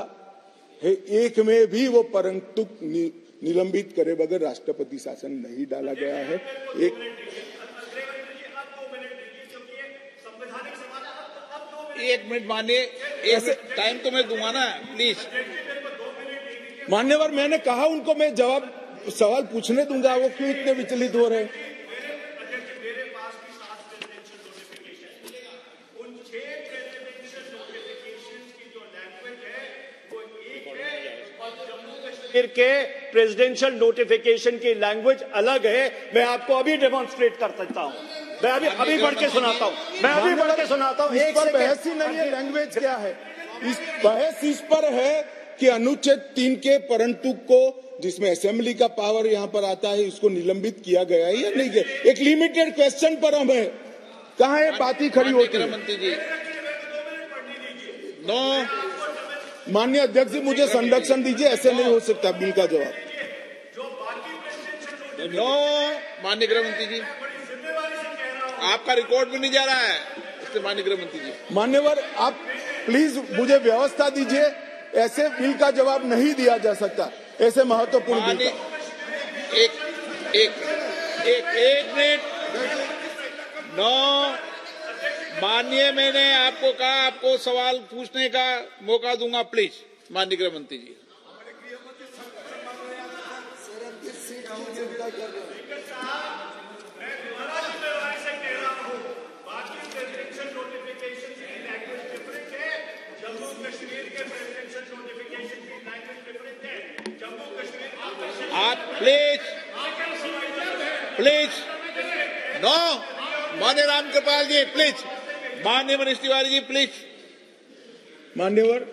है, एक में भी वो परंतु निलंबित करे बगैर राष्ट्रपति शासन नहीं डाला गया है। एक मिनट मानिए, ऐसे टाइम तो मैं दूंगा ना प्लीज। मान्यवर मैंने कहा उनको मैं जवाब सवाल पूछने दूंगा, वो क्यों इतने विचलित हो रहे हैं? के प्रेसिडेंशियल नोटिफिकेशन की लैंग्वेज अलग है। मैं आपको अभी डेमोन्स्ट्रेट कर सकता हूं, मैं अभी पढ़ के सुनाता हूं, इस पर बहस ही नहीं है, लैंग्वेज क्या है? इस बहस इस पर है कि अनुच्छेद 3 के परंतु को, जिसमें असेंबली का पावर यहाँ पर आता है, इसको निलंबित किया गया है या नहीं किया? एक लिमिटेड क्वेश्चन पर हम है, कहाँ है बात ही खड़ी होती है। मंत्री जी नो, माननीय अध्यक्ष जी, मुझे संरक्षण दीजिए, ऐसे नहीं हो सकता बिल का जवाब। नो माननीय गृह मंत्री जी, आपका रिकॉर्ड भी नहीं जा रहा है, इससे माननीय गृह मंत्री जी। मान्यवर, आप प्लीज मुझे व्यवस्था दीजिए, ऐसे बिल का जवाब नहीं दिया जा सकता, ऐसे महत्वपूर्ण बिल का। एक मिनट। नो माननीय, मैंने आपको कहा आपको सवाल पूछने का मौका दूंगा, प्लीज माननीय गृह मंत्री जी। आप प्लीज नो, माननीय रामकृपाल जी प्लीज, माननीय मनीष तिवारी जी प्लीज। मान्यवर,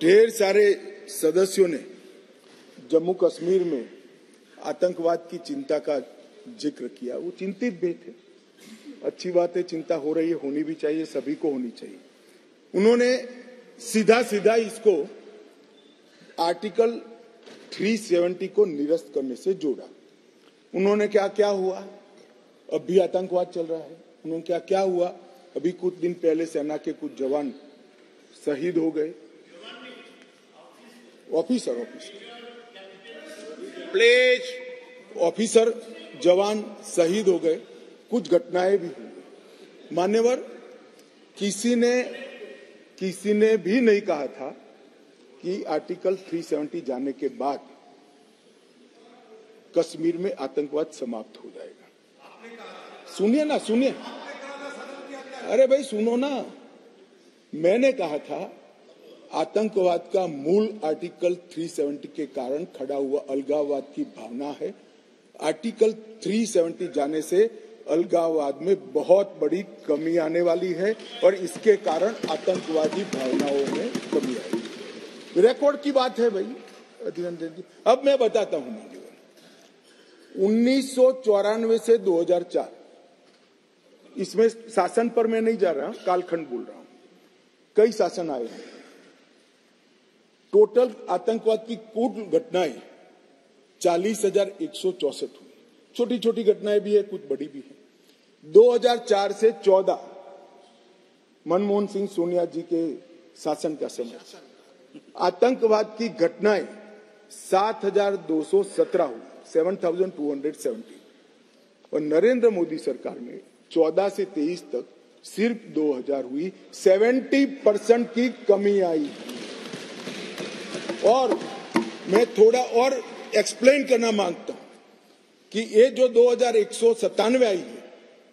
ढेर सारे सदस्यों ने जम्मू कश्मीर में आतंकवाद की चिंता का जिक्र किया, वो चिंतित भी थे। अच्छी बात है, चिंता हो रही है, होनी भी चाहिए, सभी को होनी चाहिए। उन्होंने सीधा सीधा इसको आर्टिकल 370 को निरस्त करने से जोड़ा। उन्होंने क्या हुआ, अब भी आतंकवाद चल रहा है। उन्होंने क्या हुआ, अभी कुछ दिन पहले सेना के कुछ जवान शहीद हो गए, ऑफिसर प्लीज, ऑफिसर जवान शहीद हो गए, कुछ घटनाएं भी हुई। मान्यवर, किसी ने भी नहीं कहा था कि आर्टिकल 370 जाने के बाद कश्मीर में आतंकवाद समाप्त हो जाएगा। सुनिए ना, सुनिए, अरे भाई सुनो ना, मैंने कहा था आतंकवाद का मूल आर्टिकल 370 के कारण खड़ा हुआ अलगाववाद की भावना है। आर्टिकल 370 जाने से अलगाववाद में बहुत बड़ी कमी आने वाली है और इसके कारण आतंकवादी भावनाओं में कमी आएगी। रिकॉर्ड की बात है भाई अधीररंजन जी। अब मैं बताता हूं, 1994 से 2004, इसमें शासन पर मैं नहीं जा रहा, कालखंड बोल रहा हूं, कई शासन आए हैं। टोटल आतंकवाद की कुल घटनाएं 40,164 हुई। छोटी छोटी घटनाएं भी है, कुछ बड़ी भी है। 2004 से 14 मनमोहन सिंह सोनिया जी के शासन का समय आतंकवाद की घटनाएं 7,217 हुई, 7,270। और नरेंद्र मोदी सरकार में 14 से 23 तक सिर्फ 2,000 हुई, 70% की कमी आई। और मैं थोड़ा और एक्सप्लेन करना मांगता हूं कि ये जो 2,197 आई है,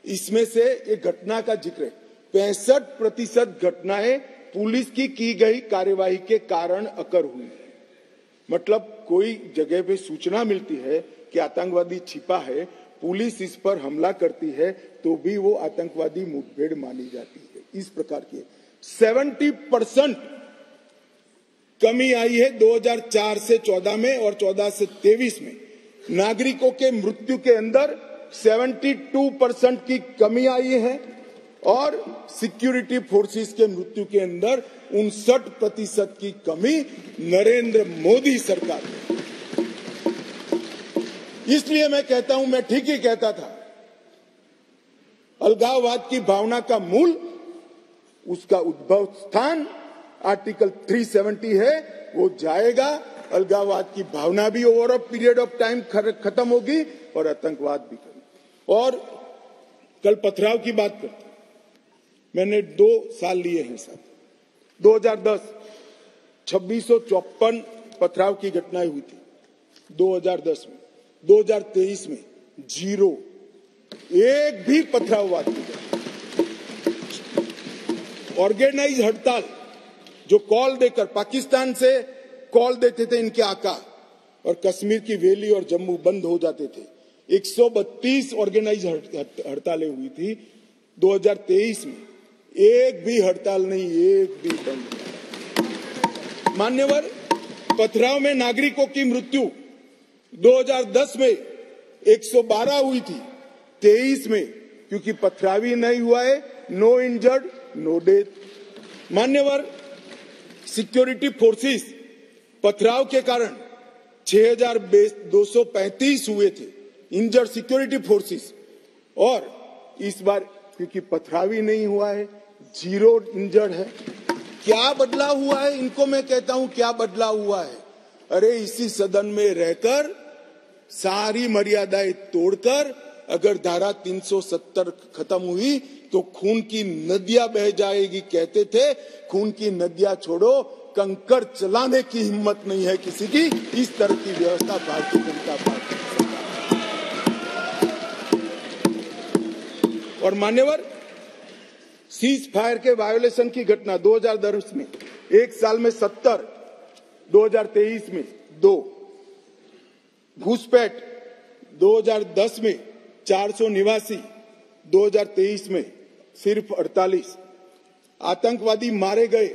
इसमें से एक घटना का जिक्र है। 65% घटनाएं पुलिस की गई कार्यवाही के कारण अकर हुई है। मतलब कोई जगह पे सूचना मिलती है कि आतंकवादी छिपा है, पुलिस इस पर हमला करती है, तो भी वो आतंकवादी मुठभेड़ मानी जाती है। इस प्रकार की 70% कमी आई है 2004 से 14 में, और 14 से 23 में नागरिकों के मृत्यु के अंदर 72% की कमी आई है, और सिक्योरिटी फोर्सेस के मृत्यु के अंदर 59% की कमी नरेंद्र मोदी सरकार में। इसलिए मैं कहता हूं, मैं ठीक ही कहता था, अलगाववाद की भावना का मूल, उसका उद्भव स्थान आर्टिकल 370 है, वो जाएगा, अलगाववाद की भावना भी over a period of time खत्म होगी और आतंकवाद भी खत्म। और कल पथराव की बात करते, मैंने 2 साल लिए हैं साहब। 2010 2654 पथराव की घटनाएं हुई थी 2010 में। 2023 में 0, एक भी पथराववाद नहीं। ऑर्गेनाइज हड़ताल, जो कॉल देकर पाकिस्तान से कॉल देते थे इनके आका, और कश्मीर की वैली और जम्मू बंद हो जाते थे। 132 ऑर्गेनाइज हड़तालें हुई थी 2023 में, एक भी हड़ताल नहीं, एक भी बंद। मान्यवर, पथराव में नागरिकों की मृत्यु 2010 में 112 हुई थी, 23 में क्योंकि पथराव ही नहीं हुआ है, नो इंजर्ड नो डेथ। मान्यवर, सिक्योरिटी फोर्सेस पथराव के कारण 6,235 हुए थे इंजर्ड सिक्योरिटी फोर्सेस, और इस बार क्योंकि पथराव ही नहीं हुआ है, 0 इंजर्ड है। क्या बदलाव हुआ है? इनको मैं कहता हूं क्या बदलाव हुआ है? अरे इसी सदन में रहकर सारी मर्यादाएं तोड़कर अगर धारा 370 खत्म हुई तो खून की नदियां बह जाएगी कहते थे। खून की नदियां छोड़ो, कंकर चलाने की हिम्मत नहीं है किसी की। इस तरह की व्यवस्था भारतीय जनता पार्टी। और मान्यवर, सीज फायर के वायोलेशन की घटना 2010 में 1 साल में 70, 2023 में 2, घुसपैठ 2010 में 489, 2023 में सिर्फ 48, आतंकवादी मारे गए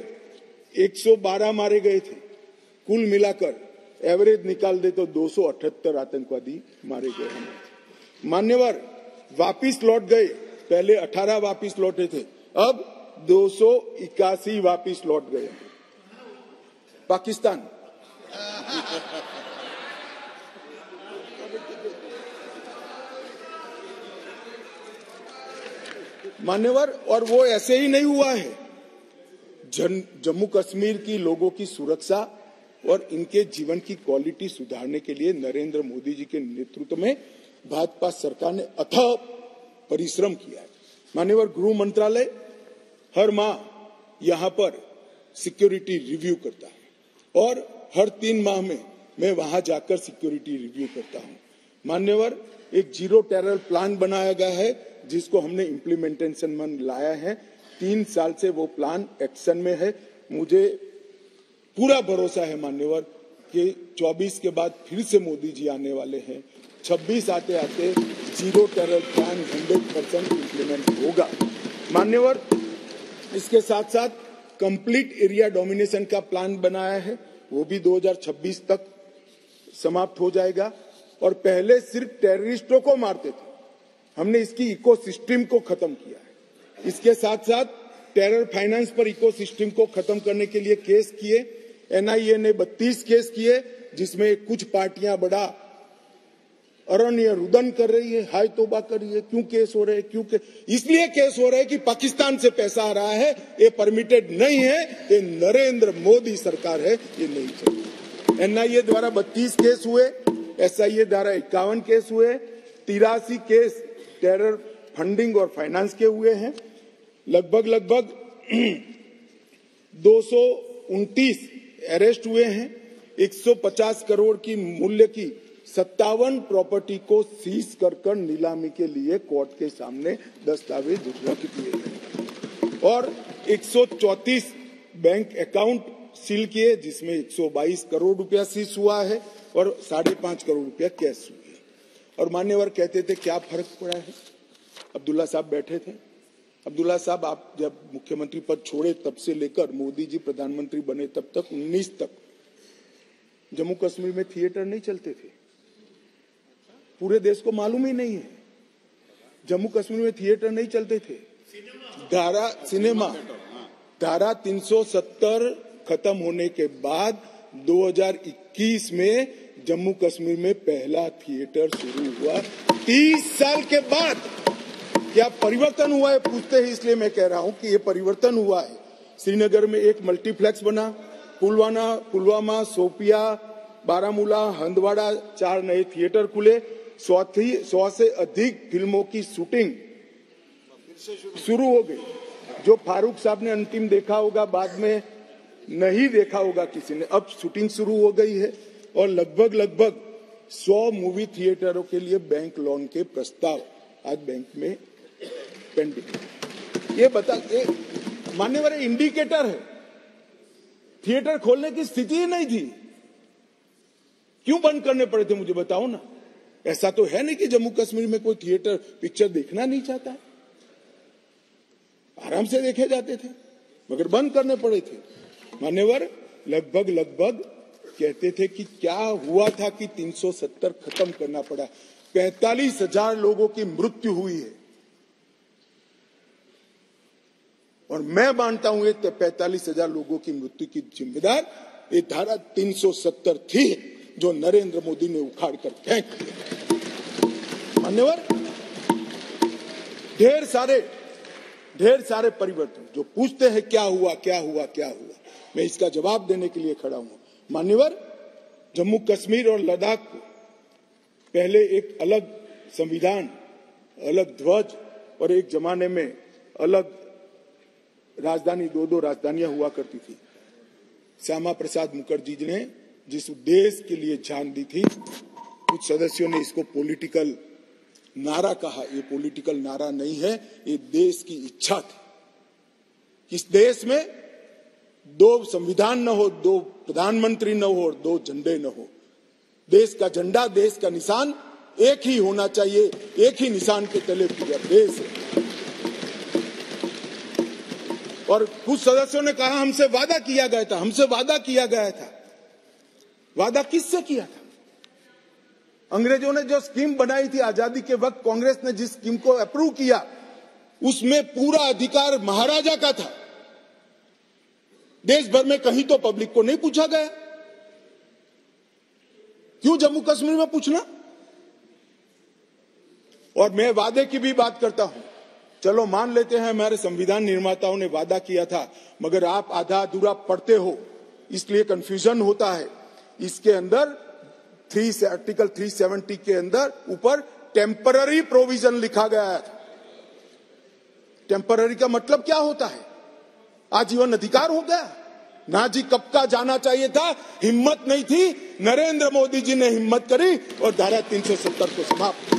112 मारे गए थे। कुल मिलाकर एवरेज निकाल दे तो 278 आतंकवादी मारे गए हैं। मान्यवर, वापिस लौट गए, पहले 18 वापिस लौटे थे, अब 281 वापिस लौट गए। पाकिस्तान मान्यवर, और वो ऐसे ही नहीं हुआ है। जम्मू कश्मीर की लोगों की सुरक्षा और इनके जीवन की क्वालिटी सुधारने के लिए नरेंद्र मोदी जी के नेतृत्व में भाजपा सरकार ने अथक परिश्रम किया है। मान्यवर, गृह मंत्रालय हर माह यहां पर सिक्योरिटी रिव्यू करता है और हर 3 माह में मैं वहां जाकर सिक्योरिटी रिव्यू करता हूं। मान्यवर, एक 0 टेरर प्लान बनाया गया है जिसको हमने इम्प्लीमेंटेशन में लाया है। 3 साल से वो प्लान एक्शन में है। मुझे पूरा भरोसा है मान्यवर कि 24 के बाद फिर से मोदी जी आने वाले हैं। 26 आते आते 0 टेरर प्लान 100% इम्प्लीमेंट होगा। मान्यवर, इसके साथ साथ कंप्लीट एरिया डोमिनेशन का प्लान बनाया है, वो भी 2026 तक समाप्त हो जाएगा। और पहले सिर्फ टेररिस्टों को मारते थे, हमने इसकी इकोसिस्टम को खत्म किया है। इसके साथ साथ टेरर फाइनेंस पर इकोसिस्टम को खत्म करने के लिए केस किए। एनआईए ने 32 केस किए, जिसमें कुछ पार्टियां बड़ा अरण्य रुदन कर रही है, हाय तौबा कर रही है। क्यों केस हो रहे हैं? क्यों इसलिए केस हो रहे हैं कि पाकिस्तान से पैसा आ रहा है, ये परमिटेड नहीं है, ये नरेंद्र मोदी सरकार है, ये नहीं चाहिए। एनआईए द्वारा 32 केस हुए, एसआईए द्वारा 51 केस हुए, 83 केस टेरर फंडिंग और फाइनेंस के हुए हैं। लगभग 229 अरेस्ट हुए हैं। 150 करोड़ की मूल्य की 57 प्रॉपर्टी को सीज कर नीलामी के लिए कोर्ट के सामने दस्तावेज रख दिए गए और 134 बैंक अकाउंट सील किए, जिसमें 122 करोड़ रुपया सीज हुआ है और 5.5 करोड़ रुपया कैश हुए। और मान्यवर कहते थे क्या फर्क पड़ा है? अब्दुल्ला साहब बैठे थे। अब्दुल्ला साहब, आप जब मुख्यमंत्री पद छोड़े तब से लेकर मोदी जी प्रधानमंत्री बने तब तक 19 तक जम्मू कश्मीर में थिएटर नहीं चलते थे। पूरे देश को मालूम ही नहीं है, जम्मू कश्मीर में थिएटर नहीं चलते थे। धारा 370 खत्म होने के बाद 2021 में जम्मू कश्मीर में पहला थिएटर शुरू हुआ। 30 साल के बाद क्या परिवर्तन हुआ है पूछते हैं, इसलिए मैं कह रहा हूं कि ये परिवर्तन हुआ है। श्रीनगर में एक मल्टीप्लेक्स बना, पुलवामा, शोपिया, बारामूला, हंदवाड़ा 4 नए थिएटर खुले। 100 से अधिक फिल्मों की शूटिंग शुरू हो गई। जो फारूक साहब ने अंतिम देखा होगा, बाद में नहीं देखा होगा किसी ने, अब शूटिंग शुरू हो गई है। और लगभग 100 मूवी थिएटरों के लिए बैंक लोन के प्रस्ताव आज बैंक में पेंडिंग। ये मान्यवर इंडिकेटर है, थिएटर खोलने की स्थिति ही नहीं थी। क्यों बंद करने पड़े थे मुझे बताओ ना। ऐसा तो है नहीं कि जम्मू कश्मीर में कोई थिएटर पिक्चर देखना नहीं चाहता है, आराम से देखे जाते थे, मगर बंद करने पड़े थे। मान्यवर, लगभग कहते थे कि क्या हुआ था कि 370 खत्म करना पड़ा। 45,000 लोगों की मृत्यु हुई है और मैं मानता हूं ये 45,000 लोगों की मृत्यु की जिम्मेदार ये धारा 370 थी जो नरेंद्र मोदी ने उखाड़ कर फेंक दिया। मान्यवर, ढेर सारे परिवर्तन जो पूछते हैं क्या हुआ क्या हुआ क्या हुआ, मैं इसका जवाब देने के लिए खड़ा हूं। मान्यवर, जम्मू कश्मीर और लद्दाख को पहले एक अलग संविधान, अलग ध्वज और एक जमाने में अलग राजधानी, दो राजधानियां हुआ करती थी। श्यामा प्रसाद मुखर्जी ने जिस उद्देश्य के लिए जान दी थी, कुछ सदस्यों ने इसको पॉलिटिकल नारा कहा। ये पॉलिटिकल नारा नहीं है, ये देश की इच्छा थी। इस देश में 2 संविधान न हो, 2 प्रधानमंत्री न हो और 2 झंडे न हो। देश का झंडा, देश का निशान एक ही होना चाहिए, एक ही निशान के तले पूरा देश है। और कुछ सदस्यों ने कहा हमसे वादा किया गया था, हमसे वादा किया गया था। वादा किससे किया था? अंग्रेजों ने जो स्कीम बनाई थी आजादी के वक्त, कांग्रेस ने जिस स्कीम को अप्रूव किया, उसमें पूरा अधिकार महाराजा का था। देश भर में कहीं तो पब्लिक को नहीं पूछा गया। क्यों जम्मू कश्मीर में पूछना? और मैं वादे की भी बात करता हूं। चलो मान लेते हैं हमारे संविधान निर्माताओं ने वादा किया था, मगर आप आधा अधूरा पढ़ते हो, इसलिए कंफ्यूजन होता है। इसके अंदर आर्टिकल 370 के अंदर ऊपर टेम्पररी प्रोविजन लिखा गया था। टेम्पररी का मतलब क्या होता है? आजीवन अधिकार हो गया ना जी। कब का जाना चाहिए था, हिम्मत नहीं थी, नरेंद्र मोदी जी ने हिम्मत करी और धारा 370 को समाप्त।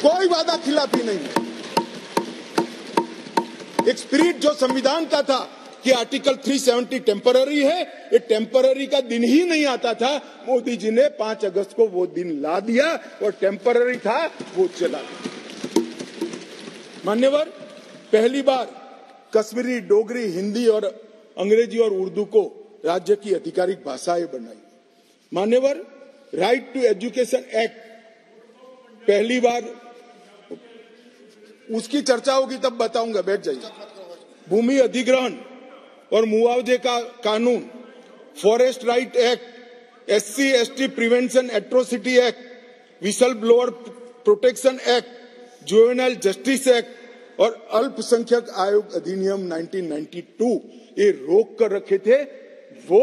कोई वादा खिलाफी नहीं। एक स्पिरिट जो संविधान का था कि आर्टिकल 370 टेम्पररी है, ये टेम्पररी का दिन ही नहीं आता था। मोदी जी ने 5 अगस्त को वो दिन ला दिया और टेम्पररी था वो चला गया। मान्यवर, पहली बार कश्मीरी, डोगरी, हिंदी और अंग्रेजी और उर्दू को राज्य की आधिकारिक भाषाएं बनाई। मान्यवर, राइट टू एजुकेशन एक्ट पहली बार, उसकी चर्चा होगी तब बताऊंगा, बैठ जाइए। भूमि अधिग्रहण और मुआवजे का कानून, forest right act, SC ST prevention atrocity act, whistle blower protection act, juvenile justice act और अल्पसंख्यक आयोग अधिनियम 1992 ये रोक कर रखे थे, वो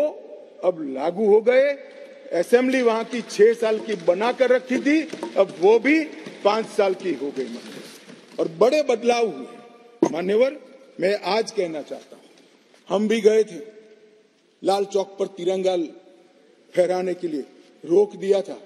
अब लागू हो गए। असेंबली वहां की 6 साल की बना कर रखी थी, अब वो भी 5 साल की हो गई। और बड़े बदलाव हुए। मान्यवर, मैं आज कहना चाहता हूं, हम भी गए थे लाल चौक पर तिरंगा फहराने के लिए, रोक दिया था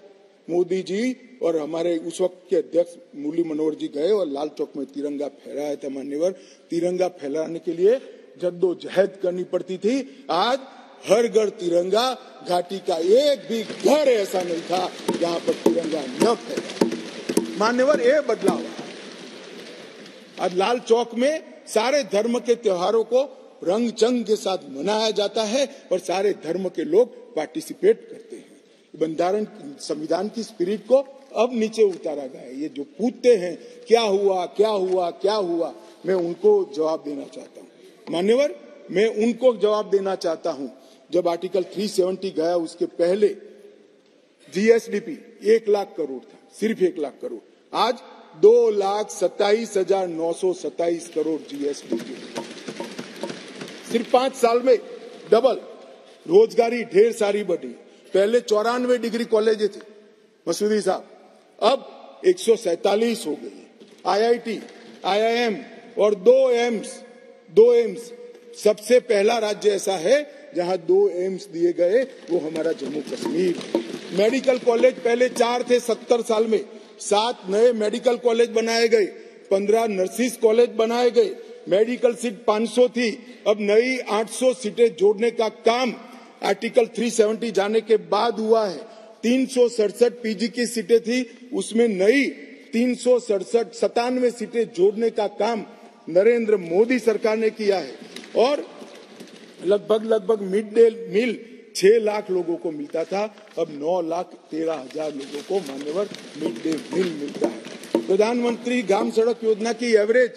मोदी जी और हमारे उस वक्त के अध्यक्ष मुरली मनोहर जी गए और लाल चौक में तिरंगा फहराया था। मान्यवर, तिरंगा फहराने के लिए जद्दोजहद करनी पड़ती थी। आज हर घर तिरंगा, घाटी का एक भी घर ऐसा नहीं था जहां पर तिरंगा न फहरा। मान्यवर, ये बदलाव आज लाल चौक में सारे धर्म के त्योहारों को रंग चंग के साथ मनाया जाता है और सारे धर्म के लोग पार्टिसिपेट करते हैं। बंधारण संविधान की स्पिरिट को अब नीचे उतारा गया है। ये जो पूछते हैं क्या हुआ क्या हुआ क्या हुआ, मैं उनको जवाब देना चाहता हूं। मान्यवर, मैं उनको जवाब देना चाहता हूं, जब आर्टिकल 370 गया उसके पहले GSDP 1 लाख करोड़ था, सिर्फ 1 लाख करोड़। आज 2,27,927 करोड़ GSDP, सिर्फ 5 साल में डबल। रोजगारी ढेर सारी बढ़ी। पहले 94 डिग्री कॉलेज थे मसूदी साहब, अब 147 हो गई। IIT, IIM और 2 एम्स, सबसे पहला राज्य ऐसा है जहां 2 एम्स दिए गए, वो हमारा जम्मू कश्मीर। मेडिकल कॉलेज पहले 4 थे 70 साल में, 7 नए मेडिकल कॉलेज बनाए गए, 15 नर्सिस कॉलेज बनाए गए। मेडिकल सीट 500 थी, अब नई 800 सीटें जोड़ने का काम आर्टिकल 370 जाने के बाद हुआ है। 367 PG की सीटें थी, उसमें नई 397 सीटें जोड़ने का काम नरेंद्र मोदी सरकार ने किया है। और लगभग मिड डे मील 6 लाख लोगों को मिलता था, अब 9,13,000 लोगों को मान्यवर मिड डे मील मिलता है। प्रधानमंत्री ग्राम सड़क योजना की एवरेज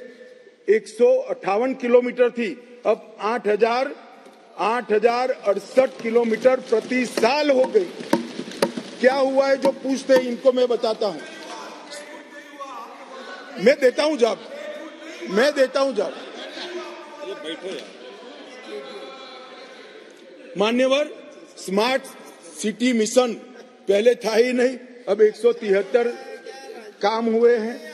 158 किलोमीटर थी, अब 8,068 किलोमीटर प्रति साल हो गई। क्या हुआ है जो पूछते हैं इनको मैं बताता हूं। मैं देता हूं जवाब। मान्यवर, स्मार्ट सिटी मिशन पहले था ही नहीं, अब 173 काम हुए हैं।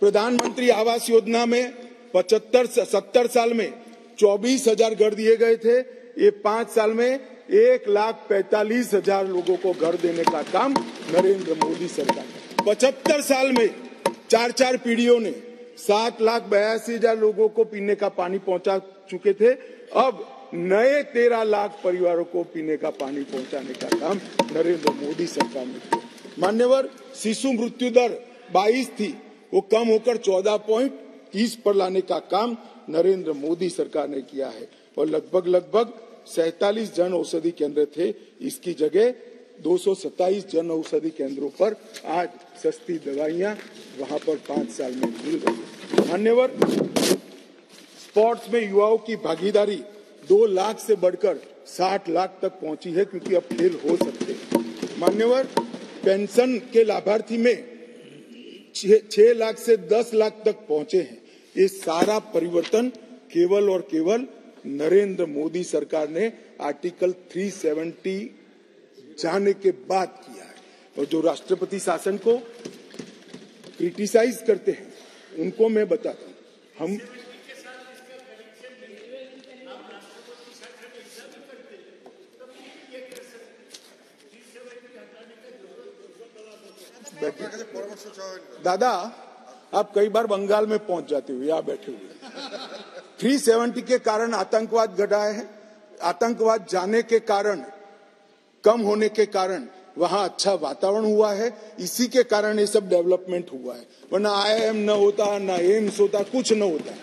प्रधानमंत्री आवास योजना में 70 साल में 24,000 घर दिए गए थे। ये 5 साल में 1,45,000 लोगों को घर देने का काम नरेंद्र मोदी सरकार। 75 साल में 4 पीढ़ियों ने 7,82,000 लोगों को पीने का पानी पहुंचा चुके थे। अब नए 13 लाख परिवारों को पीने का पानी पहुंचाने का काम नरेंद्र मोदी सरकार ने किया। मान्यवर, शिशु मृत्यु दर 22 थी, वो कम होकर 14.30 पर लाने का काम नरेंद्र मोदी सरकार ने किया है। और लगभग 47 जन औषधि केंद्र थे, इसकी जगह 227 जन औषधि केंद्रों पर आज सस्ती दवाइयां वहां पर 5 साल में मिल रही है। मान्यवर, स्पोर्ट्स में युवाओं की भागीदारी 2 लाख से बढ़कर 60 लाख तक पहुंची है, क्योंकि अब खेल हो सकते हैं। मान्यवर, पेंशन के लाभार्थी में 6 लाख से 10 लाख तक पहुंचे हैं। ये सारा परिवर्तन केवल और केवल नरेंद्र मोदी सरकार ने आर्टिकल 370 जाने के बाद किया है। और जो राष्ट्रपति शासन को क्रिटिसाइज करते हैं उनको मैं बताता हूं, हम दादा, आप कई बार बंगाल में पहुंच जाते हो, यहाँ बैठे हुए। 370 के कारण आतंकवाद घटा है। आतंकवाद जाने के कारण, कम होने के कारण वहां अच्छा वातावरण हुआ है। इसी के कारण ये सब डेवलपमेंट हुआ है, वरना IIM न होता, न एम्स होता, कुछ न होता।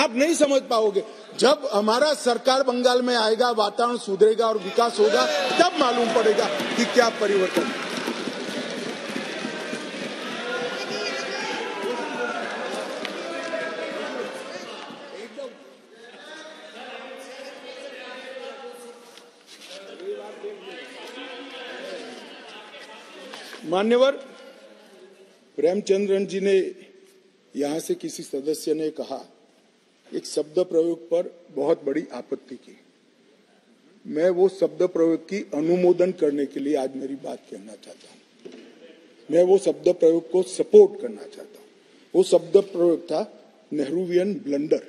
आप नहीं समझ पाओगे। जब हमारा सरकार बंगाल में आएगा, वातावरण सुधरेगा और विकास होगा, तब मालूम पड़ेगा कि क्या परिवर्तन है। मान्यवर, प्रेमचंद्रन जी ने यहां से किसी सदस्य ने कहा, एक शब्द प्रयोग पर बहुत बड़ी आपत्ति की। मैं वो शब्द प्रयोग की अनुमोदन करने के लिए आज मेरी बात कहना चाहता हूं। मैं वो शब्द प्रयोग को सपोर्ट करना चाहता हूं। वो शब्द प्रयोग था नेहरूवियन ब्लंडर।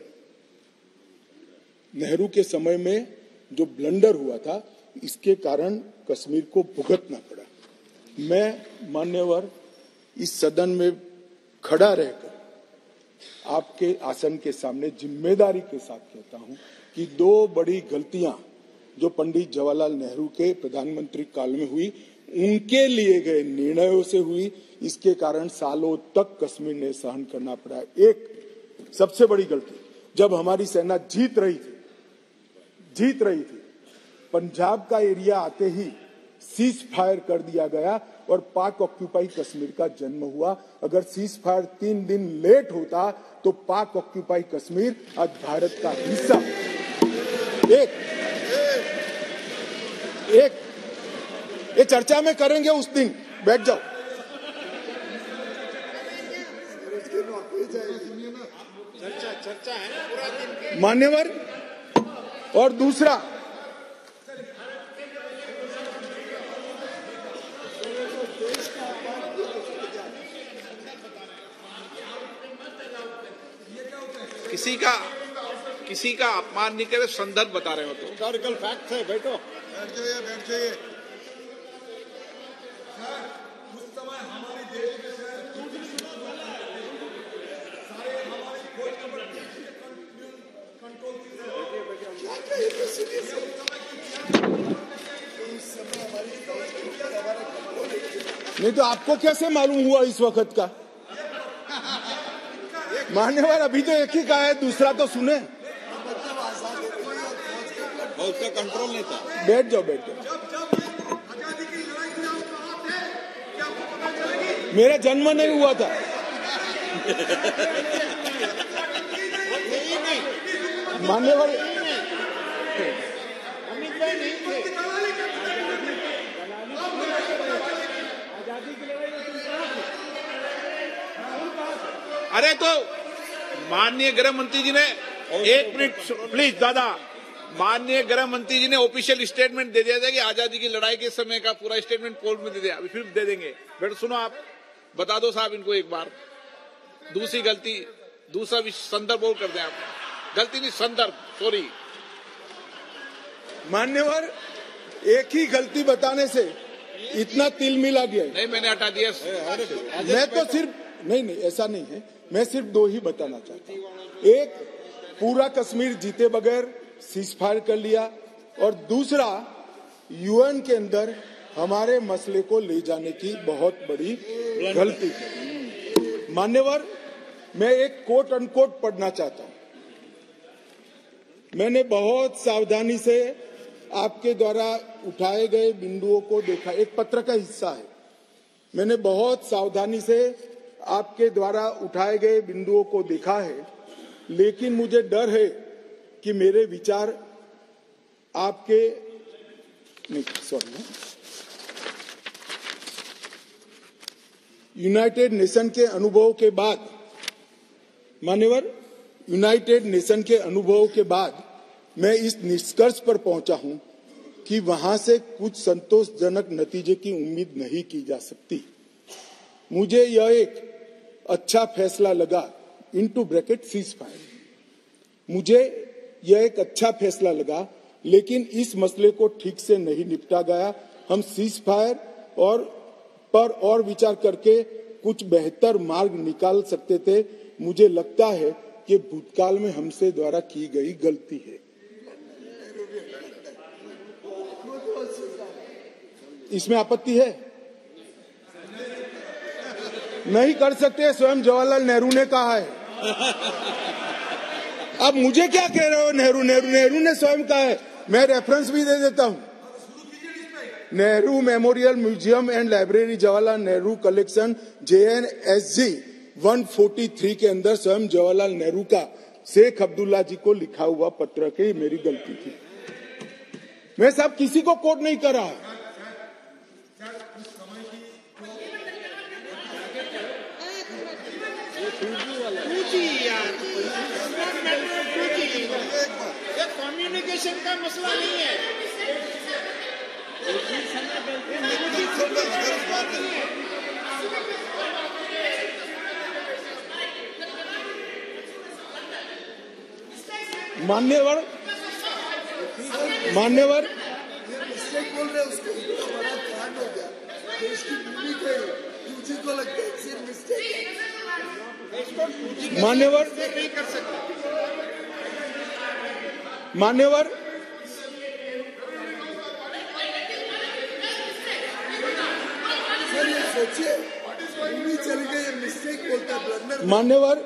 नेहरू के समय में जो ब्लंडर हुआ था, इसके कारण कश्मीर को भुगतना पड़ा। मैं मान्यवर इस सदन में खड़ा रहकर आपके आसन के सामने जिम्मेदारी के साथ कहता हूं कि 2 बड़ी गलतियां जो पंडित जवाहरलाल नेहरू के प्रधानमंत्री काल में हुई, उनके लिए गए निर्णयों से हुई। इसके कारण सालों तक कश्मीर ने सहन करना पड़ा। एक सबसे बड़ी गलती, जब हमारी सेना जीत रही थी, पंजाब का एरिया आते ही सीज फायर कर दिया गया और पाक ऑक्यूपाई कश्मीर का जन्म हुआ। अगर सीज फायर 3 दिन लेट होता तो पाक ऑक्यूपाई कश्मीर आज भारत का हिस्सा। ये चर्चा में करेंगे उस दिन, बैठ जाओ। चर्चा है पूरा दिन। मान्यवर, और दूसरा, किसी का अपमान नहीं करे, संदर्भ बता रहे हो तो हिस्टोरिकल फैक्ट है। बैठ जाइए। उस समय हमारी देश में सारे हमारी खोज कंट्रोल नहीं तो आपको कैसे मालूम हुआ इस वक्त का? मान्यवर, अभी तो एक ही का है, दूसरा तो सुने। उसका कंट्रोल नहीं था। बैठ जाओ। मेरा जन्म नहीं हुआ था। मान्यवर अमित भाई नहीं थे। आजादी की लड़ाई में तुम कहाँ थे? अरे तो माननीय गृह मंत्री जी ने, एक मिनट प्लीज दादा, माननीय गृह मंत्री जी ने ऑफिशियल स्टेटमेंट दे दिया था कि आजादी की लड़ाई के समय का पूरा स्टेटमेंट कोर्ट में दे दिया, अभी फिर दे देंगे। बेटा सुनो, आप बता दो साहब इनको एक बार। दूसरी गलती, दूसरा भी संदर्भ और कर दें आप, गलती नहीं संदर्भ, सॉरी। मान्यवर, एक ही गलती बताने से इतना तिल मिला गया है। नहीं, मैंने हटा दिया। मैं तो सिर्फ नहीं, ऐसा नहीं है, मैं सिर्फ दो ही बताना चाहता हूँ। एक, पूरा कश्मीर जीते बगैर सीज फायर कर लिया, और दूसरा, यूएन के अंदर हमारे मसले को ले जाने की बहुत बड़ी गलती है। मान्यवर, मैं एक कोट अनकोट पढ़ना चाहता हूं। मैंने बहुत सावधानी से आपके द्वारा उठाए गए बिंदुओं को देखा, एक पत्र का हिस्सा है। मैंने बहुत सावधानी से आपके द्वारा उठाए गए बिंदुओं को देखा है, लेकिन मुझे डर है कि मेरे विचार आपके यूनाइटेड नेशन के अनुभव के बाद, मान्यवर, यूनाइटेड नेशन के अनुभव के बाद मैं इस निष्कर्ष पर पहुंचा हूं कि वहां से कुछ संतोषजनक नतीजे की उम्मीद नहीं की जा सकती। मुझे यह एक अच्छा फैसला लगा, इनटू ब्रैकेट सीज फायर, मुझे यह एक अच्छा फैसला लगा, लेकिन इस मसले को ठीक से नहीं निपटा गया। हम सीज फायर और विचार करके कुछ बेहतर मार्ग निकाल सकते थे। मुझे लगता है कि भूतकाल में हमसे द्वारा की गई गलती है। इसमें आपत्ति है? नहीं कर सकते, स्वयं जवाहरलाल नेहरू ने कहा है। अब मुझे क्या कह रहे हो? नेहरू ने स्वयं कहा है। मैं रेफरेंस भी दे देता हूं। Nehru memorial museum and library, Jawaharlal Nehru collection, JNSG 143 के अंदर स्वयं जवाहरलाल नेहरू का शेख अब्दुल्ला जी को लिखा हुआ पत्र की मेरी गलती थी। मैं साहब किसी को कोट नहीं कर रहा। कम्युनिकेशन का मसला नहीं है। मान्यवर मिस्टेक बोल रहे उसको बड़ा कांड हो गया, देश की भूमि पे किसी को लगता है सिर्फ मिस्टेक है। मान्यवर सर ये सोचिए, भूमि चली गई, मिस्टेक बोलता है, ब्लंडर। मान्यवर,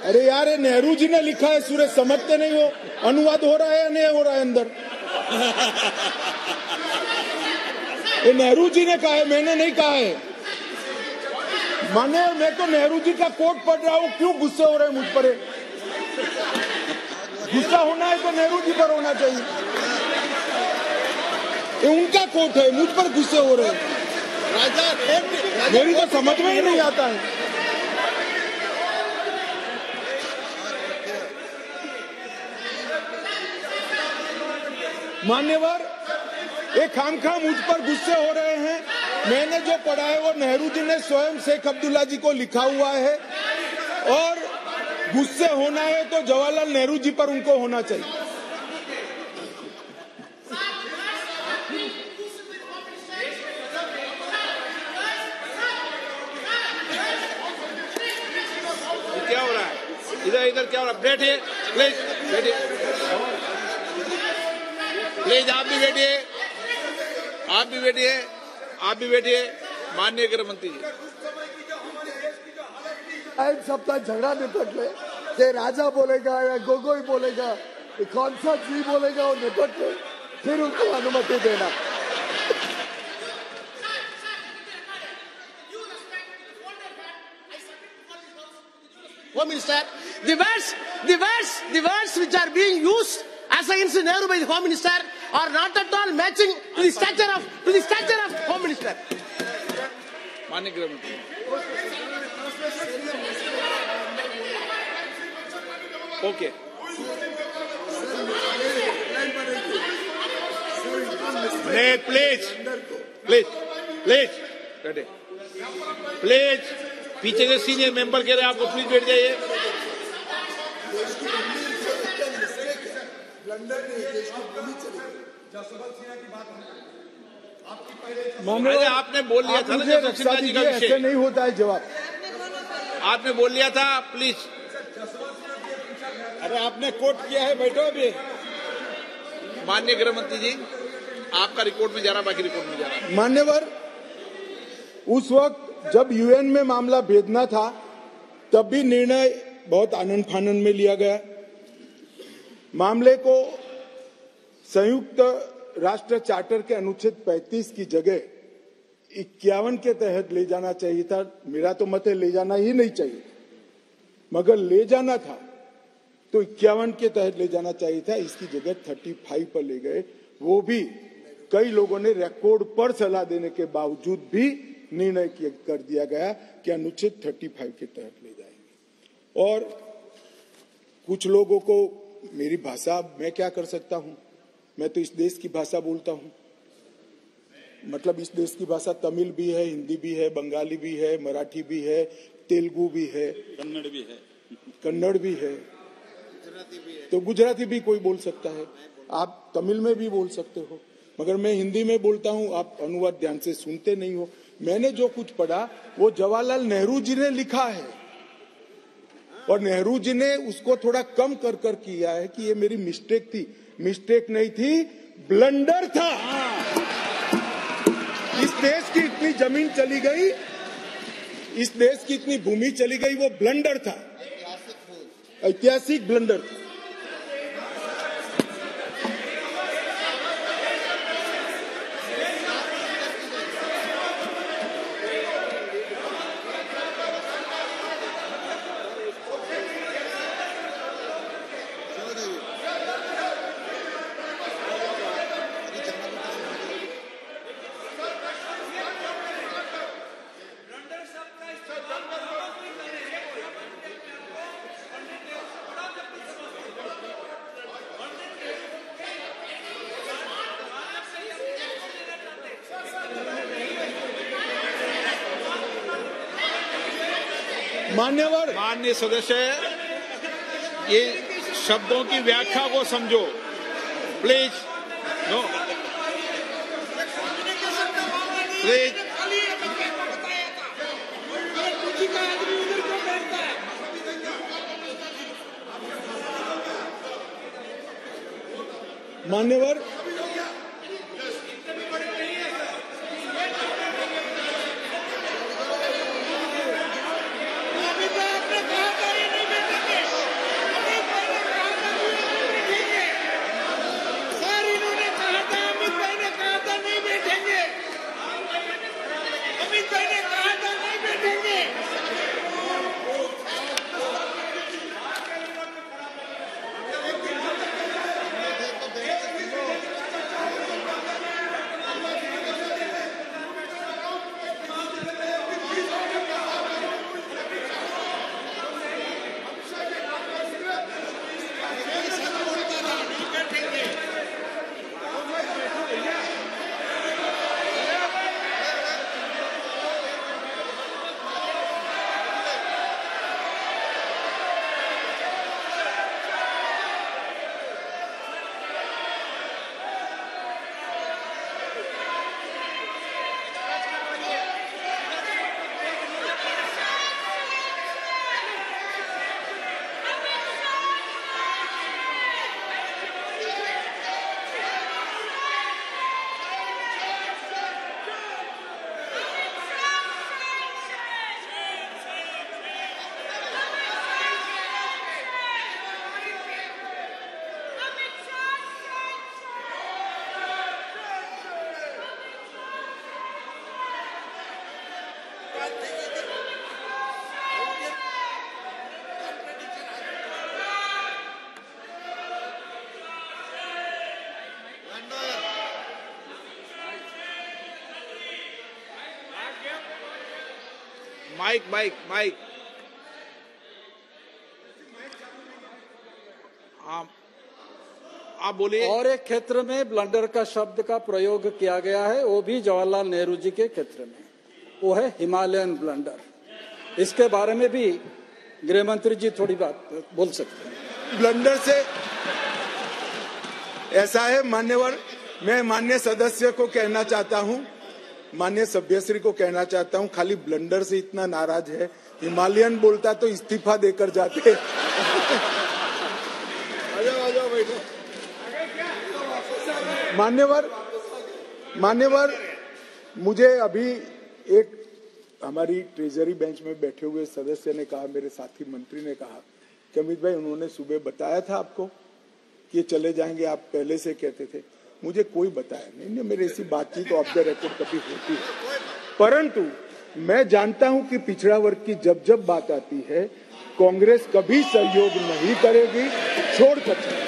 अरे यार, ये नेहरू जी ने लिखा है, सूरज समझते नहीं हो? अनुवाद हो रहा है या नहीं हो रहा है अंदर? ये नेहरू जी ने कहा है, मैंने नहीं कहा है। माने मैं तो नेहरू जी का कोट पढ़ रहा हूँ, क्यों गुस्से हो रहे हैं मुझ पर? गुस्सा होना है तो नेहरू जी पर होना चाहिए। ये उनका कोट है, मुझ पर गुस्से हो रहे हैं। मेरी तो समझ में ही नहीं आता है। मान्यवर, ये खामखा मुझ पर गुस्से हो रहे हैं। मैंने जो पढ़ा है वो नेहरू जी ने स्वयं शेख अब्दुल्ला जी को लिखा हुआ है, और गुस्से होना है तो जवाहरलाल नेहरू जी पर उनको होना चाहिए। क्या हो रहा है इधर क्या हो रहा है? बैठिए प्लीज, बैठिए प्लीज, आप भी बैठिए। माननीय गृह मंत्री जी, सप्ताह झगड़ा निपट ले, ये राजा बोलेगा या गोगोई बोलेगा, कौन सा जी बोलेगा वो निपट ले, फिर उनको अनुमति देना। Home Minister, the words which are being used as against Nehru by the Home Minister are not at all matching to the stature of Home Minister. माननीय गृह मंत्री ओके प्लीज पीछे से सीनियर मेंबर कह रहे हैं आपको प्लीज बैठ जाइए आपने बोल लिया था ना जसवंत सिन्हा जी का विषय ऐसे नहीं होता है जवाब आपने बोल लिया था प्लीज अरे आपने कोट किया है बैठो अभी माननीय गृह मंत्री जी आपका रिकॉर्ड में जा रहा बाकी रिकॉर्ड में जा रहा मान्यवर उस वक्त जब यूएन में मामला भेजना था तब भी निर्णय बहुत आनंद फानंद में लिया गया मामले को संयुक्त राष्ट्र चार्टर के अनुच्छेद 35 की जगह 51 के तहत ले जाना चाहिए था मेरा तो मत है ले जाना ही नहीं चाहिए मगर ले जाना था तो 51 के तहत ले जाना चाहिए था इसकी जगह 35 पर ले गए वो भी कई लोगों ने रिकॉर्ड पर सलाह देने के बावजूद भी निर्णय कर दिया गया कि अनुच्छेद 35 के तहत ले जाएंगे और कुछ लोगों को मेरी भाषा मैं क्या कर सकता हूं मैं तो इस देश की भाषा बोलता हूं मतलब इस देश की भाषा तमिल भी है हिंदी भी है बंगाली भी है मराठी भी है तेलुगु भी है कन्नड़ भी है तो गुजराती भी कोई बोल सकता है आप तमिल में भी बोल सकते हो मगर मैं हिंदी में बोलता हूं आप अनुवाद ध्यान से सुनते नहीं हो मैंने जो कुछ पढ़ा वो जवाहरलाल नेहरू जी ने लिखा है और नेहरू जी ने उसको थोड़ा कम कर किया है कि ये मेरी मिस्टेक थी मिस्टेक नहीं थी ब्लंडर था इस देश की इतनी जमीन चली गई इस देश की इतनी भूमि चली गई वो ब्लंडर था ऐतिहासिक ब्लंडर था माननीय सदस्य ये शब्दों की व्याख्या को समझो प्लीज नो प्लीज मान्यवर माइक आप बोलिए। और एक क्षेत्र में ब्लंडर का शब्द का प्रयोग किया गया है, वो भी जवाहरलाल नेहरू जी के क्षेत्र में, वो है हिमालयन ब्लंडर। इसके बारे में भी गृह मंत्री जी थोड़ी बात बोल सकते हैं। ब्लंडर से ऐसा है मान्यवर, मैं माननीय सदस्य को कहना चाहता हूं, माननीय सभ्यश्री को कहना चाहता हूं, खाली ब्लंडर से इतना नाराज है, हिमालयन बोलता तो इस्तीफा देकर जाते। आजाओ बैठो। मान्यवर, मुझे अभी एक हमारी ट्रेजरी बेंच में बैठे हुए सदस्य ने कहा, मेरे साथी मंत्री ने कहा कि अमित भाई उन्होंने सुबह बताया था आपको कि ये चले जाएंगे, आप पहले से कहते थे। मुझे कोई बताया नहीं, मेरे ऐसी बातचीत ऑफ द रिकॉर्ड कभी होती है, परंतु मैं जानता हूं कि पिछड़ा वर्ग की जब जब बात आती है कांग्रेस कभी सहयोग नहीं करेगी, छोड़ सकती।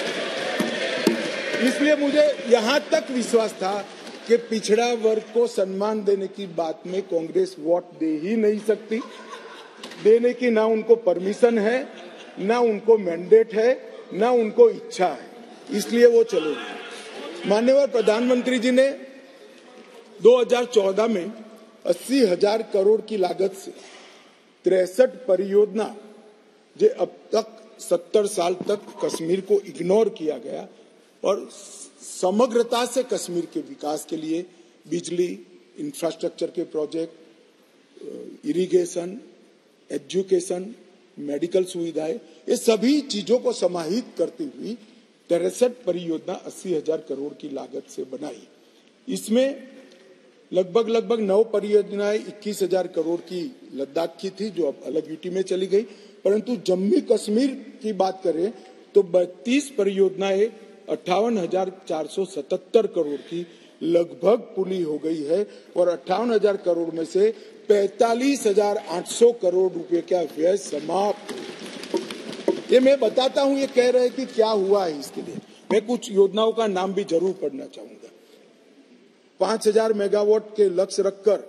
इसलिए मुझे यहां तक विश्वास था कि पिछड़ा वर्ग को सम्मान देने की बात में कांग्रेस वोट दे ही नहीं सकती, देने की ना उनको परमिशन है, ना उनको मैंडेट है, ना उनको इच्छा है, इसलिए वो चलेगी। माननीय प्रधानमंत्री जी ने 2014 में 80,000 करोड़ की लागत से 63 परियोजना, जो अब तक 70 साल तक कश्मीर को इग्नोर किया गया और समग्रता से कश्मीर के विकास के लिए बिजली, इंफ्रास्ट्रक्चर के प्रोजेक्ट, इरिगेशन, एजुकेशन, मेडिकल सुविधाएं, ये सभी चीजों को समाहित करती हुई 63 परियोजना 80,000 करोड़ की लागत से बनाई। इसमें लगभग 9 परियोजनाएं 21,000 करोड़ की लद्दाख की थी, जो अब अलग यूटी में चली गई, परंतु जम्मू कश्मीर की बात करें तो 32 परियोजनाएं 58,477 करोड़ की लगभग पूरी हो गई है और 58,000 करोड़ में से 45,800 करोड़ रुपए का व्यय समाप्त। ये मैं बताता हूं, ये कह रहे कि क्या हुआ है, इसके लिए मैं कुछ योजनाओं का नाम भी जरूर पढ़ना चाहूंगा। 5,000 मेगावाट के लक्ष्य रखकर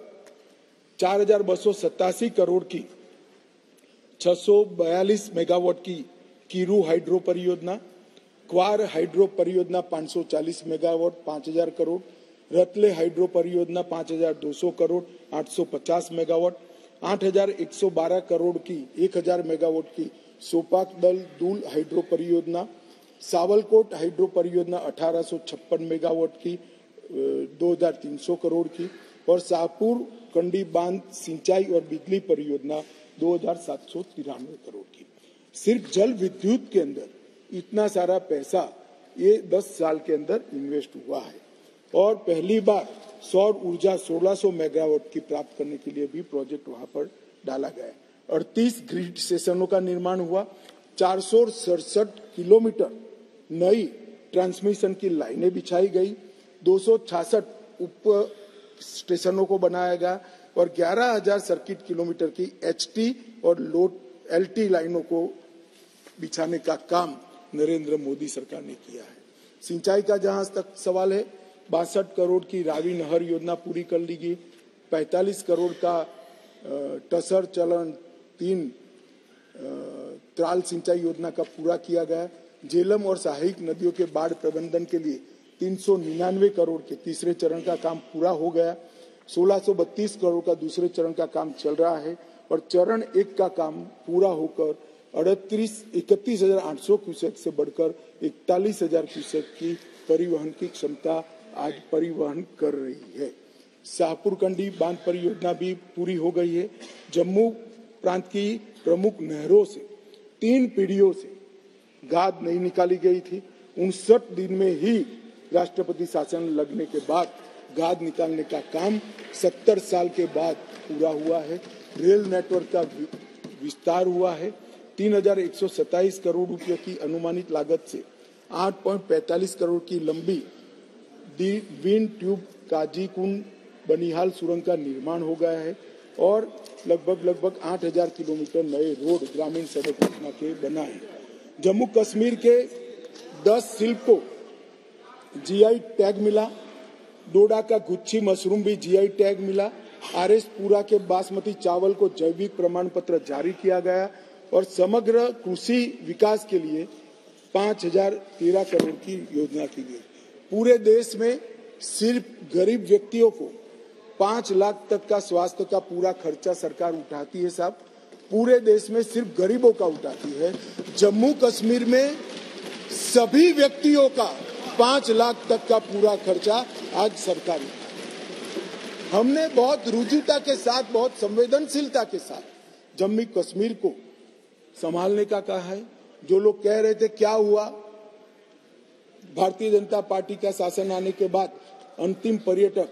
4,287 करोड़ की 642 मेगावाट की कीरू हाइड्रो परियोजना, क्वार हाइड्रो परियोजना 540 मेगावाट 5,000 करोड़, रतले हाइड्रो परियोजना 5,200 करोड़ 850 मेगावाट, 8,112 करोड़ की 1,000 मेगावाट की सोपाक दल दूल हाइड्रो परियोजना, सावलकोट हाइड्रो परियोजना 1,856 मेगावाट की 2,300 करोड़ की और शाहपुर कंडी बांध सिंचाई और बिजली परियोजना 2,793 करोड़ की। सिर्फ जल विद्युत के अंदर इतना सारा पैसा ये 10 साल के अंदर इन्वेस्ट हुआ है और पहली बार सौर ऊर्जा 1600 मेगावाट की प्राप्त करने के लिए भी प्रोजेक्ट वहां पर डाला गया है। 38 ग्रिड स्टेशनों का निर्माण हुआ, 467 किलोमीटर नई ट्रांसमिशन की लाइनें बिछाई गई, 266 उप स्टेशनों को बनाया गया और 11,000 सर्किट किलोमीटर की HT और लोड LT लाइनों को बिछाने का काम नरेंद्र मोदी सरकार ने किया है। सिंचाई का जहां तक सवाल है, 62 करोड़ की रावी नहर योजना पूरी कर ली गई, 45 करोड़ का टसर चलन 3 त्राल सिंचाई योजना का पूरा किया गया। झेलम और सहायक नदियों के बाढ़ प्रबंधन के लिए 399 करोड़ के तीसरे चरण का काम पूरा हो गया। 1632 करोड़ का दूसरे चरण का काम चल रहा है और चरण 1 का काम पूरा होकर 31,800 क्यूसेक से बढ़कर 41,000 क्यूसेक की परिवहन की क्षमता आज परिवहन कर रही है। शाहपुर कंडी बांध परियोजना भी पूरी हो गई है। जम्मू प्रांत की प्रमुख नहरों से 3 पीढ़ियों से गाद नहीं निकाली गई थी। 59 दिन में ही राष्ट्रपति शासन लगने के बाद गाद निकालने का काम 70 साल के बाद पूरा हुआ है। रेल नेटवर्क का विस्तार हुआ है। 3,127 करोड़ रुपए की अनुमानित लागत से 8.45 करोड़ की लंबी विंड ट्यूब काजीकुंड बनिहाल सुरंग का निर्माण हो गया है और लगभग 8,000 किलोमीटर नए रोड ग्रामीण सड़क योजना के बनाए। जम्मू कश्मीर के 10 शिल्प को GI टैग मिला। डोडा का गुच्छी मशरूम भी GI टैग मिला। RS पूरा के बासमती चावल को जैविक प्रमाण पत्र जारी किया गया और समग्र कृषि विकास के लिए 5013 करोड़ की योजना की गई। पूरे देश में सिर्फ गरीब व्यक्तियों को 5 लाख तक का स्वास्थ्य का पूरा खर्चा सरकार उठाती है साहब, पूरे देश में सिर्फ गरीबों का उठाती है। जम्मू कश्मीर में सभी व्यक्तियों का 5 लाख तक का पूरा खर्चा आज सरकार उठाती है। हमने बहुत रुजुता के साथ, बहुत संवेदनशीलता के साथ जम्मू कश्मीर को संभालने का कहा है। जो लोग कह रहे थे क्या हुआ, भारतीय जनता पार्टी का शासन आने के बाद अंतिम पर्यटक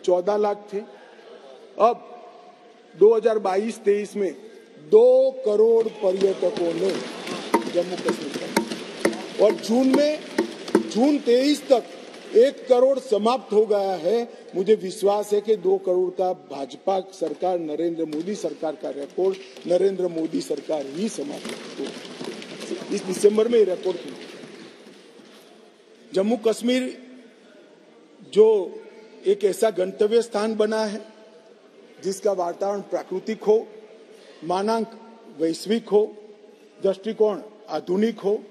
14 लाख थे, अब 2022-23 में 2 करोड़ पर्यटकों ने जम्मू कश्मीर का, और जून 23 तक 1 करोड़ समाप्त हो गया है। मुझे विश्वास है कि 2 करोड़ का भाजपा सरकार, नरेंद्र मोदी सरकार का रिकॉर्ड नरेंद्र मोदी सरकार ही समाप्त हो। इस दिसंबर में रिकॉर्ड हुआ। जम्मू कश्मीर जो एक ऐसा गंतव्य स्थान बना है जिसका वातावरण प्राकृतिक हो, मानांक वैश्विक हो, दृष्टिकोण आधुनिक हो,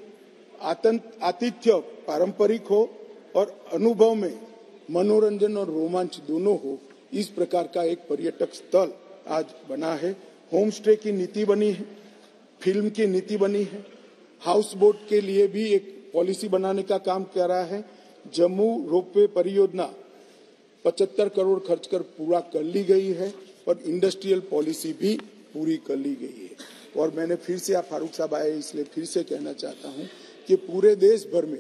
आतिथ्य पारंपरिक हो और अनुभव में मनोरंजन और रोमांच दोनों हो, इस प्रकार का एक पर्यटक स्थल आज बना है। होम स्टे की नीति बनी है, फिल्म की नीति बनी है, हाउस बोट के लिए भी एक पॉलिसी बनाने का काम कर रहा है। जम्मू रोपवे परियोजना 75 करोड़ खर्च कर पूरा कर ली गई है और इंडस्ट्रियल पॉलिसी भी पूरी कर ली गई है। और मैंने फिर से, आप फारूक साहब आए इसलिए फिर से कहना चाहता हूं कि पूरे देश भर में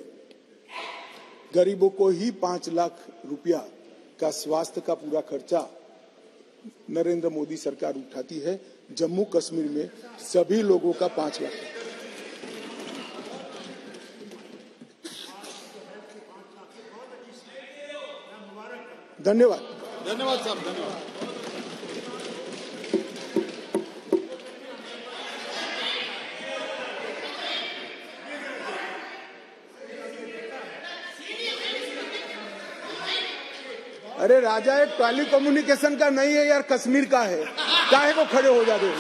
गरीबों को ही 5 लाख रुपया का स्वास्थ्य का पूरा खर्चा नरेंद्र मोदी सरकार उठाती है। जम्मू कश्मीर में सभी लोगों का 5 लाख। धन्यवाद। धन्यवाद साहब, धन्यवाद। अरे राजा एक टेली कम्युनिकेशन का नहीं है यार, कश्मीर का है, काहे को खड़े हो जाते हो?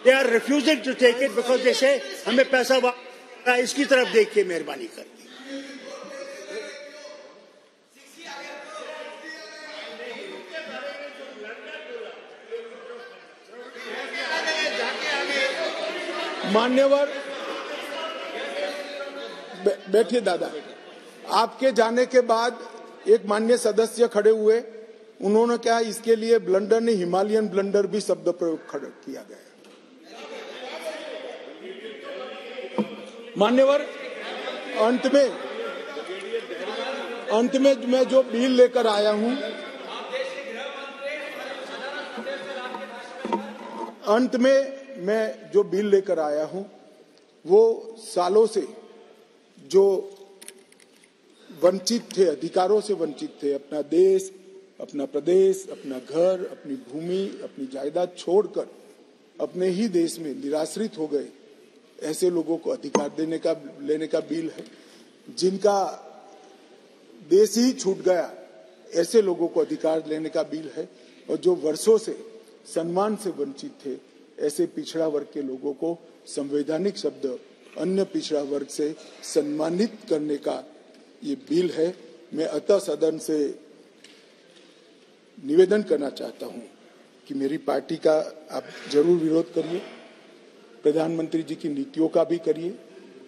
They are refusing to take it because they say हमें पैसा इसकी तरफ देख के मेहरबानी कर। मान्यवर बैठिए दादा, आपके जाने के बाद एक मान्य सदस्य खड़े हुए, उन्होंने कहा इसके लिए ब्लंडर नहीं हिमालयन ब्लंडर भी शब्द प्रयोग किया गया। मान्यवर अंत में मैं जो बिल लेकर आया हूं, अंत में मैं जो बिल लेकर आया हूं वो सालों से जो वंचित थे, अधिकारों से वंचित थे, अपना देश, अपना प्रदेश, अपना घर, अपनी भूमि, अपनी जायदाद छोड़कर अपने ही देश में निराश्रित हो गए, ऐसे लोगों को अधिकार लेने का बिल है। जिनका देश ही छूट गया, ऐसे लोगों को अधिकार लेने का बिल है। और जो वर्षों से सम्मान से वंचित थे, ऐसे पिछड़ा वर्ग के लोगों को संवैधानिक शब्द अन्य पिछड़ा वर्ग से सम्मानित करने का ये बिल है। मैं अतः सदन से निवेदन करना चाहता हूं कि मेरी पार्टी का आप जरूर विरोध करिए, प्रधानमंत्री जी की नीतियों का भी करिए,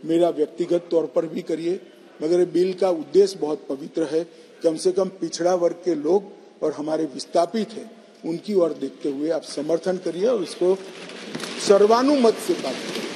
मेरा व्यक्तिगत तौर पर भी करिए, मगर बिल का उद्देश्य बहुत पवित्र है। कम से कम पिछड़ा वर्ग के लोग और हमारे विस्थापित हैं, उनकी ओर देखते हुए आप समर्थन करिए और इसको सर्वानुमत से पास करिए।